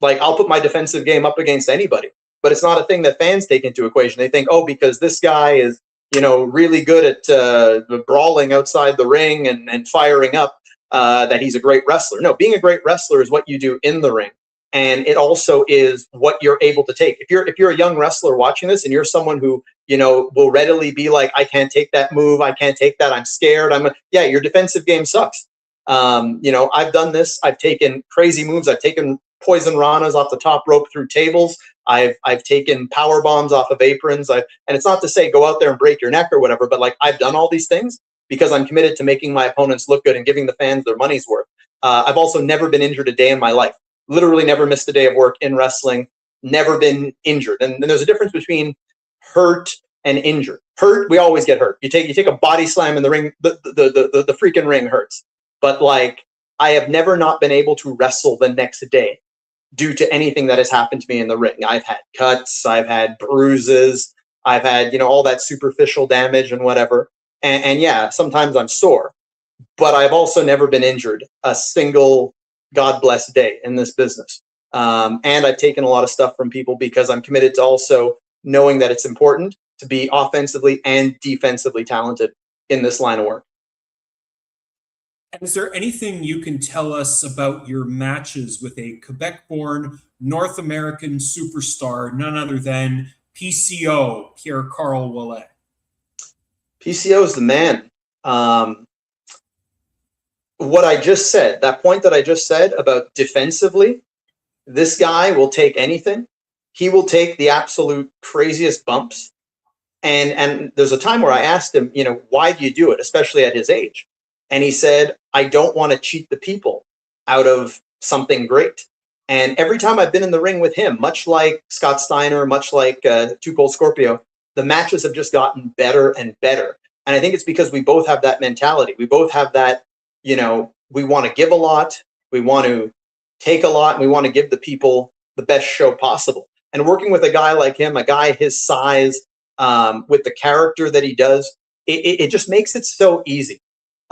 Like, I'll put my defensive game up against anybody. But it's not a thing that fans take into equation. They think, oh, because this guy is really good at brawling outside the ring and firing up, that he's a great wrestler. No, being a great wrestler is what you do in the ring, and it also is what you're able to take. If you're a young wrestler watching this and you're someone who will readily be like, I can't take that move, I can't take that, I'm scared, your defensive game sucks. I've done this. I've taken crazy moves. I've taken poison ranas off the top rope through tables. I've taken power bombs off of aprons. And it's not to say go out there and break your neck or whatever, but like, I've done all these things because I'm committed to making my opponents look good and giving the fans their money's worth. I've also never been injured a day in my life. Literally never missed a day of work in wrestling. Never been injured. And there's a difference between hurt and injured. Hurt, we always get hurt. You take a body slam in the ring, the freaking ring hurts. But like, I have never not been able to wrestle the next day due to anything that has happened to me in the ring. I've had cuts, I've had bruises, I've had, all that superficial damage and whatever. And yeah, sometimes I'm sore, but I've also never been injured a single God bless day in this business. And I've taken a lot of stuff from people because I'm committed to also knowing that it's important to be offensively and defensively talented in this line of work. Is there anything you can tell us about your matches with a Quebec-born North American superstar, none other than PCO, Pierre-Carl Ouellet? PCO is the man. What I just said, that point that I just said about defensively, this guy will take anything. He will take the absolute craziest bumps. And there's a time where I asked him, why do you do it, especially at his age? And he said, I don't want to cheat the people out of something great. And every time I've been in the ring with him, much like Scott Steiner, much like Too Cold Scorpio, the matches have just gotten better and better. And I think it's because we both have that mentality. We both have that, we want to give a lot, we want to take a lot, and we want to give the people the best show possible. And working with a guy like him, a guy his size, with the character that he does, it just makes it so easy.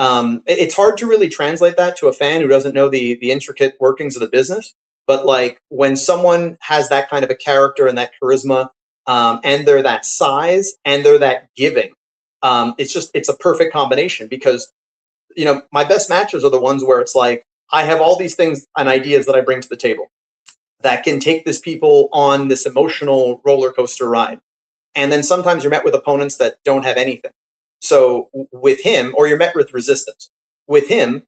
It's hard to really translate that to a fan who doesn't know the intricate workings of the business. But like, when someone has that kind of a character and that charisma, and they're that size and they're that giving, it's a perfect combination. Because my best matches are the ones where it's like, I have all these things and ideas that I bring to the table that can take this people on this emotional roller coaster ride. And then sometimes you're met with opponents that don't have anything. So with him, or you're met with resistance. With him,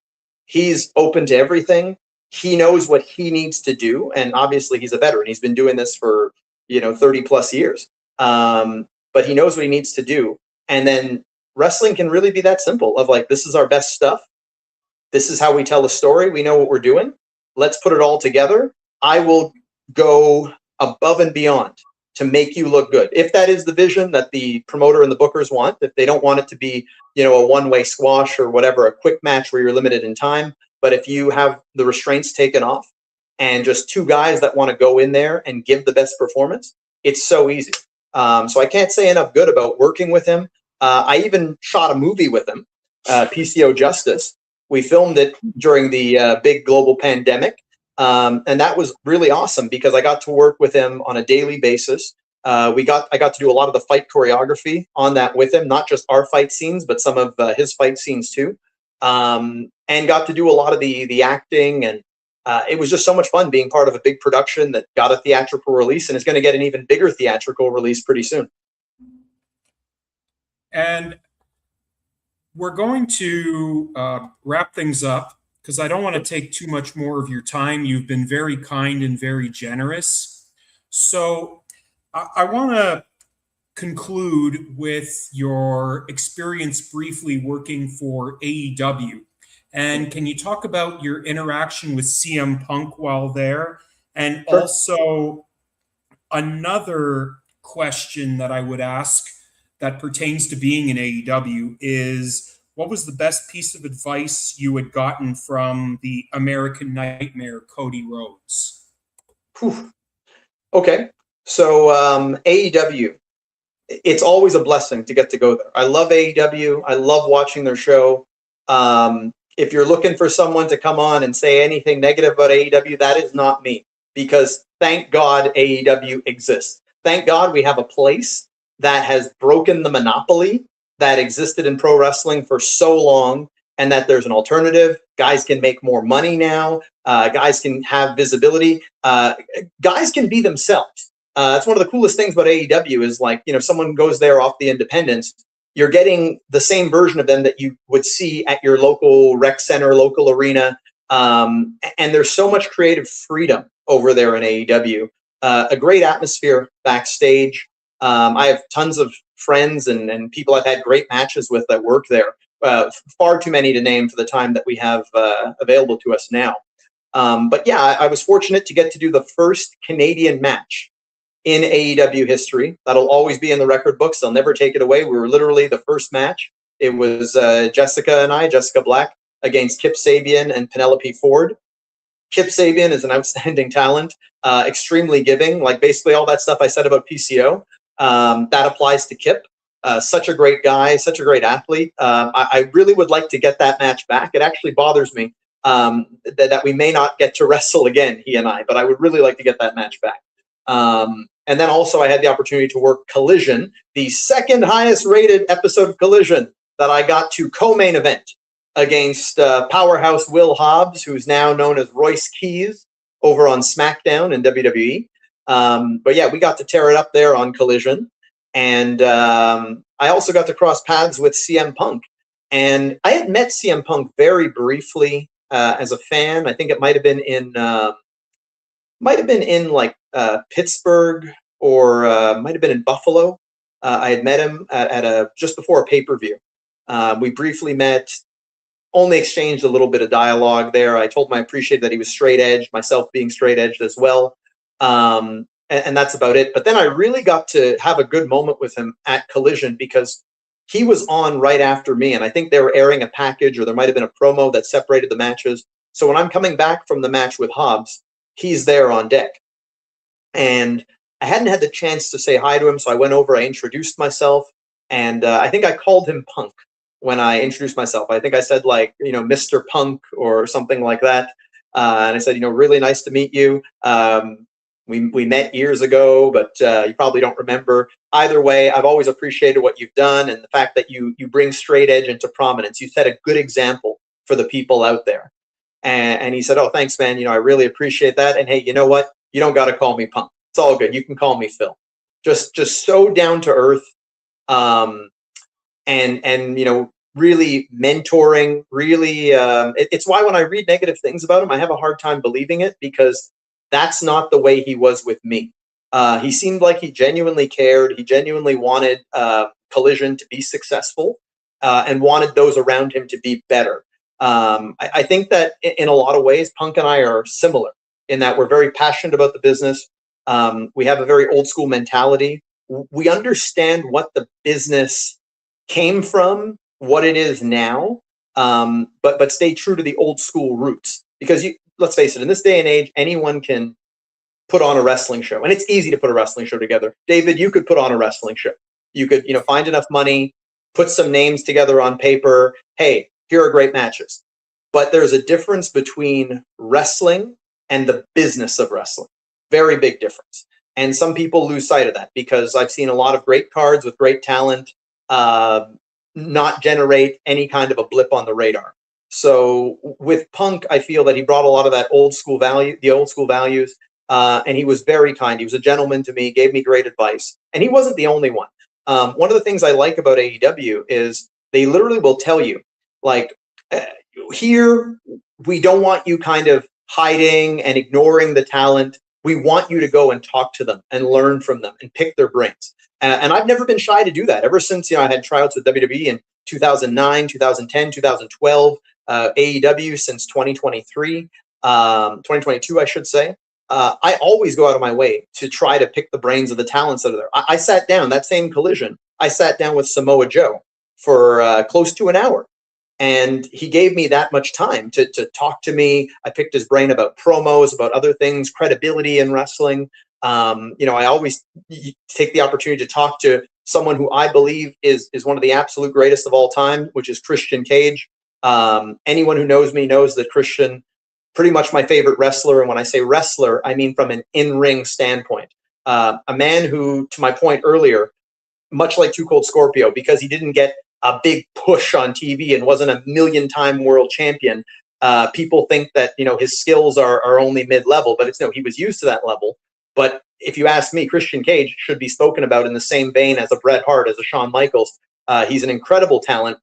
he's open to everything. He knows what he needs to do. And obviously he's a veteran. He's been doing this for, 30 plus years. But he knows what he needs to do. And then wrestling can really be that simple of like, this is our best stuff. This is how we tell a story. We know what we're doing. Let's put it all together. I will go above and beyond to make you look good. If that is the vision that the promoter and the bookers want, if they don't want it to be, a one-way squash or whatever, a quick match where you're limited in time. But if you have the restraints taken off and just two guys that want to go in there and give the best performance, it's so easy. So I can't say enough good about working with him. I even shot a movie with him, PCO Justice. We filmed it during the big global pandemic. And that was really awesome because I got to work with him on a daily basis. I got to do a lot of the fight choreography on that with him, not just our fight scenes, but some of his fight scenes too. And got to do a lot of the acting, and it was just so much fun being part of a big production that got a theatrical release and is going to get an even bigger theatrical release pretty soon. And we're going to wrap things up because I don't want to take too much more of your time. You've been very kind and very generous. So I want to conclude with your experience briefly working for AEW. And can you talk about your interaction with CM Punk while there? And Sure. Also, another question that I would ask that pertains to being in AEW is, what was the best piece of advice you had gotten from the American Nightmare, Cody Rhodes? Whew. Okay. So AEW, it's always a blessing to get to go there. I love AEW. I love watching their show. If you're looking for someone to come on and say anything negative about AEW, that is not me, because thank God AEW exists. Thank God we have a place that has broken the monopoly that existed in pro wrestling for so long, and that there's an alternative. Guys can make more money now. Guys can have visibility. Guys can be themselves. That's one of the coolest things about AEW is, like, you know, someone goes there off the independents, you're getting the same version of them that you would see at your local rec center, local arena. And there's so much creative freedom over there in AEW. A great atmosphere backstage. I have tons of friends and people I've had great matches with that work there. Far too many to name for the time that we have available to us now. But yeah, I was fortunate to get to do the first Canadian match in AEW history. That'll always be in the record books. They'll never take it away. We were literally the first match. It was Jessica Black, against Kip Sabian and Penelope Ford. Kip Sabian is an outstanding talent, extremely giving. Like basically all that stuff I said about PCO, that applies to Kip. Such a great guy, such a great athlete. I really would like to get that match back. It actually bothers me that we may not get to wrestle again, he and I, but I would really like to get that match back. And then also I had the opportunity to work Collision, the second highest rated episode of Collision that I got to co-main event against powerhouse Will Hobbs, who's now known as Royce Keys over on SmackDown in WWE. But yeah, we got to tear it up there on Collision. And I also got to cross paths with CM Punk. And I had met CM Punk very briefly as a fan. I think it might have been in like Pittsburgh, or might have been in Buffalo. I had met him at just before a pay-per-view. We briefly met, only exchanged a little bit of dialogue there. I told him I appreciated that he was straight edge, myself being straight edged as well. And that's about it. But then I really got to have a good moment with him at Collision because he was on right after me. And I think they were airing a package, or there might have been a promo that separated the matches. So when I'm coming back from the match with Hobbs, he's there on deck. And I hadn't had the chance to say hi to him. So I went over, I introduced myself, and I think I called him Punk when I introduced myself. I think I said, like, you know, Mr. Punk or something like that. And I said, you know, really nice to meet you. We met years ago, but you probably don't remember. Either way, I've always appreciated what you've done and the fact that you bring straight edge into prominence. You set a good example for the people out there. And he said, oh, thanks, man. You know, I really appreciate that. And hey, you know what? You don't got to call me Punk. It's all good. You can call me Phil. Just so down to earth. And you know, really mentoring, really, it's why when I read negative things about him, I have a hard time believing it, because that's not the way he was with me. He seemed like he genuinely cared. He genuinely wanted Collision to be successful and wanted those around him to be better. I think that in a lot of ways, Punk and I are similar in that we're very passionate about the business. We have a very old school mentality. We understand what the business came from, what it is now, but stay true to the old school roots. Because let's face it, in this day and age, anyone can put on a wrestling show, and it's easy to put a wrestling show together. David, you could put on a wrestling show. You could, you know, find enough money, put some names together on paper. Hey, here are great matches. But there's a difference between wrestling and the business of wrestling. Very big difference. And some people lose sight of that because I've seen a lot of great cards with great talent not generate any kind of a blip on the radar. So with Punk, I feel that he brought a lot of that old school value, the old school values, and he was very kind. He was a gentleman to me, gave me great advice, and he wasn't the only one. One of the things I like about AEW is they literally will tell you, like, here, we don't want you kind of hiding and ignoring the talent. We want you to go and talk to them and learn from them and pick their brains. And I've never been shy to do that. Ever since, I had tryouts with WWE in 2009, 2010, 2012, AEW since 2023, 2022, I should say. I always go out of my way to try to pick the brains of the talents that are there. I sat down, that same Collision, I sat down with Samoa Joe for close to an hour. And he gave me that much time to talk to me. I picked his brain about promos, about other things, credibility in wrestling. I always take the opportunity to talk to someone who I believe is one of the absolute greatest of all time, which is Christian Cage. Anyone who knows me knows that Christian, pretty much my favorite wrestler. And when I say wrestler, I mean from an in-ring standpoint. A man who, to my point earlier, much like Too Cold Scorpio, because he didn't get a big push on TV and wasn't a million-time world champion, people think that his skills are only mid-level, but he was used to that level. But if you ask me, Christian Cage should be spoken about in the same vein as a Bret Hart, as a Shawn Michaels. He's an incredible talent,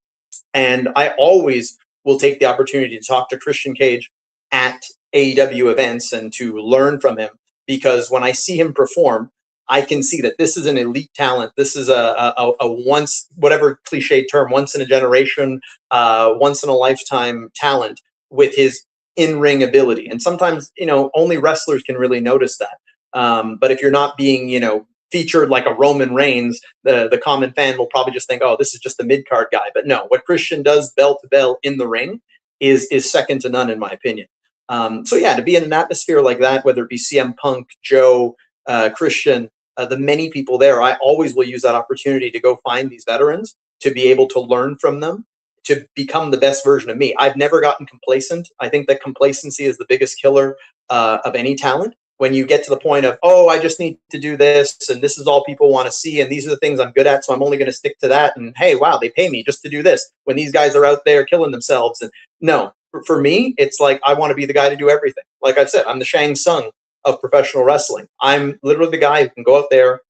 and I always will take the opportunity to talk to Christian Cage at AEW events and to learn from him, because when I see him perform, I can see that this is an elite talent. This is a once, whatever cliche term, once in a generation, once in a lifetime talent with his in-ring ability. And sometimes, only wrestlers can really notice that. But if you're not being, featured like a Roman Reigns, the common fan will probably just think, oh, this is just a mid-card guy. But no, what Christian does bell to bell in the ring is second to none, in my opinion. To be in an atmosphere like that, whether it be CM Punk, Joe, Christian, the many people there, I always will use that opportunity to go find these veterans, to be able to learn from them, to become the best version of me. I've never gotten complacent. I think that complacency is the biggest killer of any talent. When you get to the point of, oh, I just need to do this, and this is all people want to see, and these are the things I'm good at, so I'm only going to stick to that, and hey, wow, they pay me just to do this, when these guys are out there killing themselves. And no, for me, it's like, I want to be the guy to do everything. Like I've said, I'm the Shang Tsung of professional wrestling. I'm literally the guy who can go out there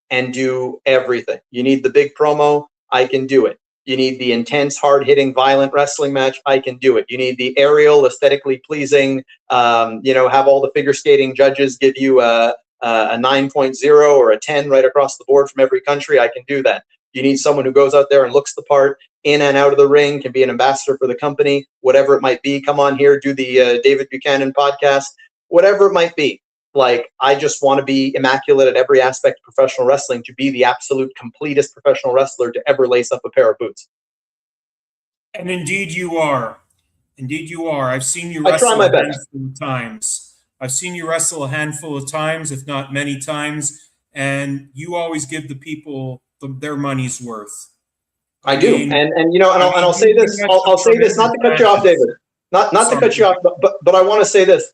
and do everything. You need the big promo, I can do it. You need the intense, hard-hitting, violent wrestling match, I can do it. You need the aerial, aesthetically pleasing, have all the figure skating judges give you a 9.0 or a 10 right across the board from every country, I can do that. You need someone who goes out there and looks the part, in and out of the ring, can be an ambassador for the company, whatever it might be. Come on here, do the David Buchanan podcast, whatever it might be. Like, I just want to be immaculate at every aspect of professional wrestling, to be the absolute completest professional wrestler to ever lace up a pair of boots. And indeed you are. Indeed you are. I've seen you wrestle a handful of times. I've seen you wrestle a handful of times, if not many times, and you always give the people their money's worth. I do. I'll say this. I'll say this, not to cut you off, David. Not to cut you off, but I want to say this.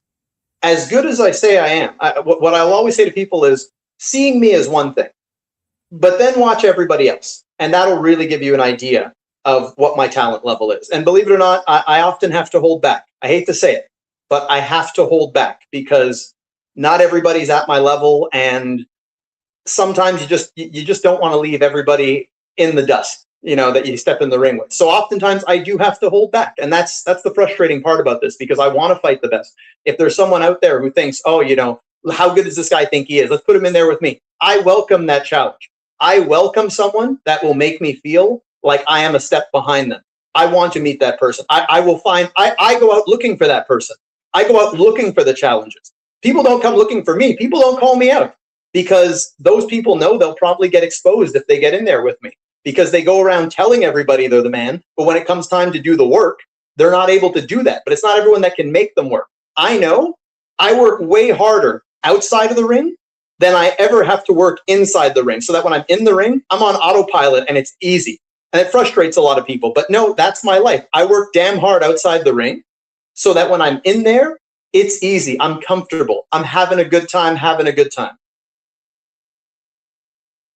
As good as I say I am, what I'll always say to people is, seeing me is one thing, but then watch everybody else. And that'll really give you an idea of what my talent level is. And believe it or not, I often have to hold back. I hate to say it, but I have to hold back, because not everybody's at my level. And sometimes you just don't want to leave everybody in the dust, that you step in the ring with. So oftentimes I do have to hold back. And that's the frustrating part about this, because I want to fight the best. If there's someone out there who thinks, oh, how good does this guy think he is? Let's put him in there with me. I welcome that challenge. I welcome someone that will make me feel like I am a step behind them. I want to meet that person. I go out looking for that person. I go out looking for the challenges. People don't come looking for me. People don't call me out, because those people know they'll probably get exposed if they get in there with me, because they go around telling everybody they're the man. But when it comes time to do the work, they're not able to do that. But it's not everyone that can make them work. I know I work way harder outside of the ring than I ever have to work inside the ring, so that when I'm in the ring, I'm on autopilot and it's easy. And it frustrates a lot of people. But no, that's my life. I work damn hard outside the ring, so that when I'm in there, It's easy. I'm comfortable. I'm having a good time, having a good time.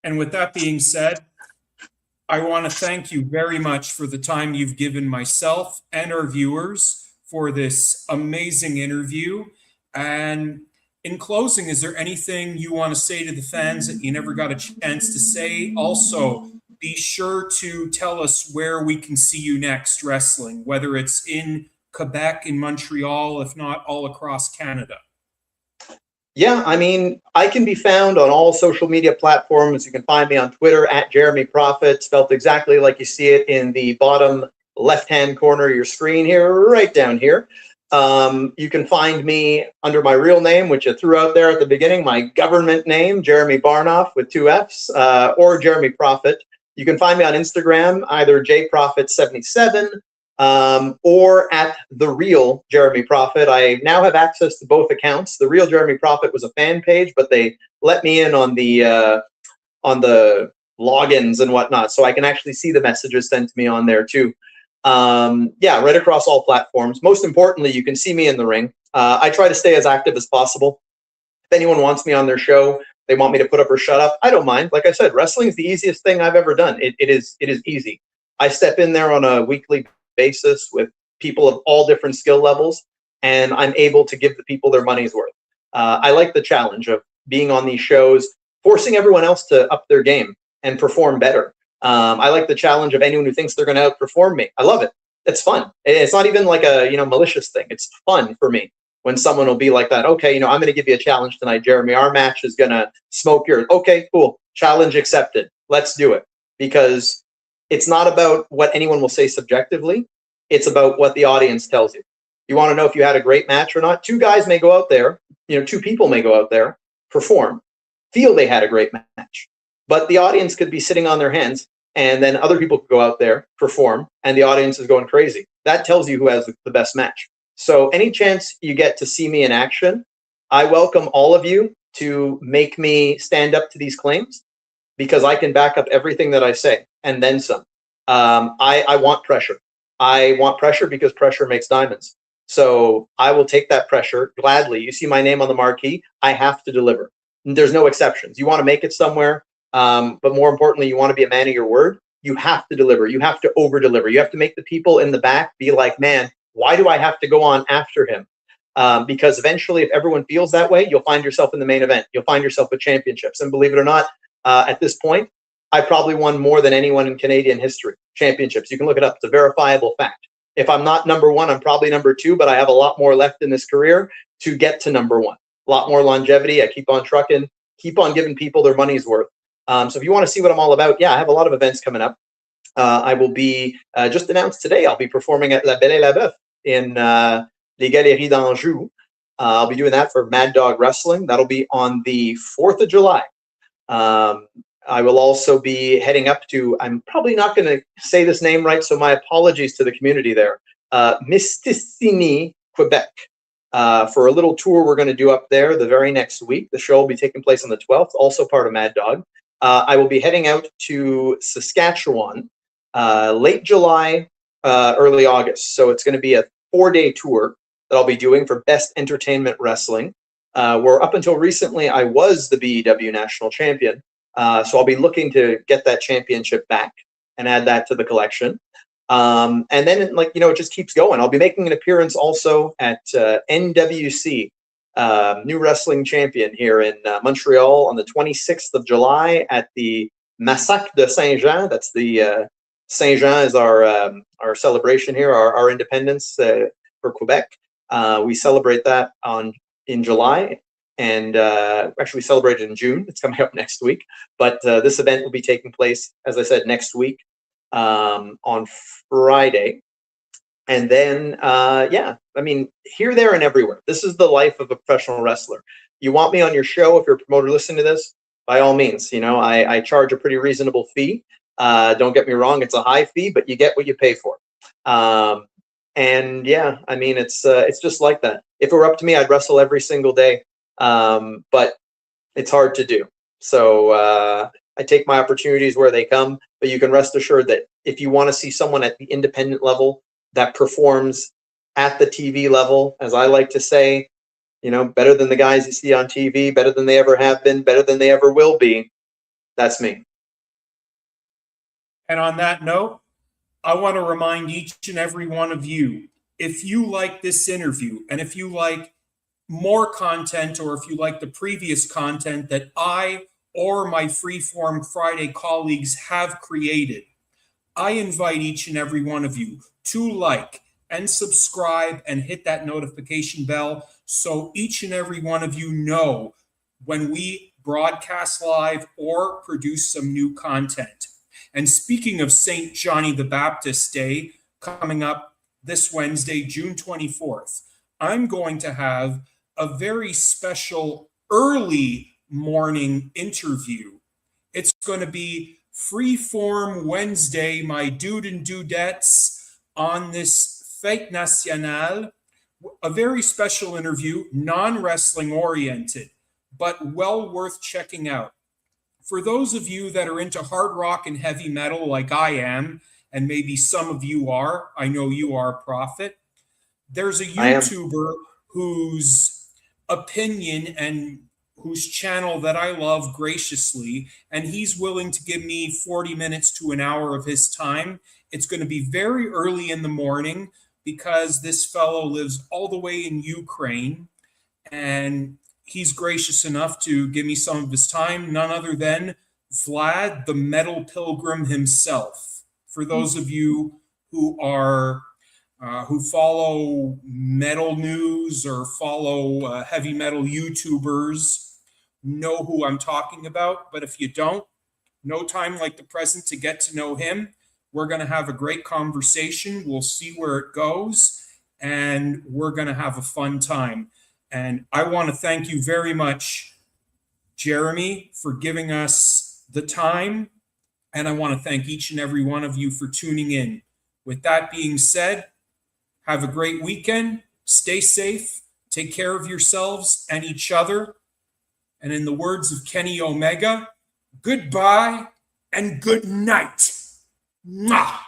And with that being said, I want to thank you very much for the time you've given myself and our viewers for this amazing interview. And in closing, is there anything you want to say to the fans that you never got a chance to say? Also, be sure to tell us where we can see you next wrestling, whether it's in Quebec, in Montreal, if not all across Canada. Yeah, I mean, I can be found on all social media platforms. You can find me on Twitter at Jeremy Prophet, spelled exactly like you see it in the bottom left-hand corner of your screen here, right down here. You can find me under my real name, which I threw out there at the beginning, my government name, Jeremy Barnoff with 2 Fs, or Jeremy Prophet. You can find me on Instagram, either jprophet77 or at The Real Jeremy Prophet. I now have access to both accounts. The Real Jeremy Prophet was a fan page, but they let me in on the logins and whatnot, so I can actually see the messages sent to me on there too. Yeah, right across all platforms. Most importantly, you can see me in the ring. I try to stay as active as possible. If anyone wants me on their show, they want me to put up or shut up, I don't mind. Like I said, wrestling is the easiest thing I've ever done. It is easy. I step in there on a weekly basis with people of all different skill levels, and I'm able to give the people their money's worth. I like the challenge of being on these shows, forcing everyone else to up their game and perform better. I like the challenge of anyone who thinks they're going to outperform me. I love it. It's fun. It's not even like a malicious thing. It's fun for me when someone will be like that. Okay, I'm going to give you a challenge tonight, Jeremy. Our match is going to smoke yours. Okay, cool. Challenge accepted. Let's do it. Because it's not about what anyone will say subjectively. It's about what the audience tells you. You want to know if you had a great match or not? 2 guys may go out there, 2 people may go out there, perform, feel they had a great match. But the audience could be sitting on their hands, and then other people could go out there, perform, and the audience is going crazy. That tells you who has the best match. So any chance you get to see me in action, I welcome all of you to make me stand up to these claims, because I can back up everything that I say and then some. I want pressure. I want pressure because pressure makes diamonds. So I will take that pressure gladly. You see my name on the marquee, I have to deliver. There's no exceptions. You want to make it somewhere, but more importantly, you want to be a man of your word. You have to deliver. You have to over-deliver. You have to make the people in the back be like, man, why do I have to go on after him? Because eventually, if everyone feels that way, you'll find yourself in the main event. You'll find yourself with championships. And believe it or not, at this point, I probably won more than anyone in Canadian history. Championships. You can look it up. It's a verifiable fact. If I'm not number 1, I'm probably number 2, but I have a lot more left in this career to get to number 1. A lot more longevity. I keep on trucking, keep on giving people their money's worth. So if you want to see what I'm all about, yeah, I have a lot of events coming up. I will be, just announced today, I'll be performing at La Belle et la Bœuf in Les Galeries d'Anjou. I'll be doing that for Mad Dog Wrestling. That'll be on the 4th of July. I will also be heading up to, I'm probably not going to say this name right, so my apologies to the community there, Mistassini, Quebec, for a little tour we're going to do up there the very next week. The show will be taking place on the 12th, also part of Mad Dog. I will be heading out to Saskatchewan late July, early August. So it's going to be a 4-day tour that I'll be doing for Best Entertainment Wrestling, where up until recently I was the BEW National Champion. So I'll be looking to get that championship back and add that to the collection. And then, it just keeps going. I'll be making an appearance also at NWC, New Wrestling Champion, here in Montreal on the 26th of July at the Massacre de Saint-Jean. That's the Saint-Jean is our celebration here, our independence for Quebec. We celebrate that in July. And actually celebrated in June. It's coming up next week. But this event will be taking place, as I said, next week on Friday. And then, here, there, and everywhere. This is the life of a professional wrestler. You want me on your show, if you're a promoter listening to this, by all means. I charge a pretty reasonable fee. Don't get me wrong, it's a high fee, but you get what you pay for. It's just like that. If it were up to me, I'd wrestle every single day. But it's hard to do. So I take my opportunities where they come, but you can rest assured that if you want to see someone at the independent level that performs at the TV level, as I like to say, better than the guys you see on TV, better than they ever have been, better than they ever will be. That's me. And on that note, I want to remind each and every one of you, if you like this interview and if you like more content, or if you like the previous content that I or my Freeform Friday colleagues have created, I invite each and every one of you to like and subscribe and hit that notification bell so each and every one of you know when we broadcast live or produce some new content. And speaking of St. Johnny the Baptist Day coming up this Wednesday, June 24th, I'm going to have a very special early morning interview. It's going to be Freeform Wednesday, my dude and dudettes, on this Fête Nationale. A very special interview, non-wrestling oriented, but well worth checking out. For those of you that are into hard rock and heavy metal like I am, and maybe some of you are, I know you are, Prophet, there's a YouTuber whose opinion and whose channel that I love graciously, and he's willing to give me 40 minutes to an hour of his time. It's going to be very early in the morning because this fellow lives all the way in Ukraine, and he's gracious enough to give me some of his time, none other than Vlad, the Metal Pilgrim himself. For those of you who are who follow metal news or follow heavy metal YouTubers, know who I'm talking about. But if you don't, no time like the present to get to know him. We're going to have a great conversation. We'll see where it goes, and we're going to have a fun time. And I want to thank you very much, Jeremy, for giving us the time. And I want to thank each and every one of you for tuning in. With that being said, have a great weekend. Stay safe. Take care of yourselves and each other. And in the words of Kenny Omega, goodbye and good night. Mwah!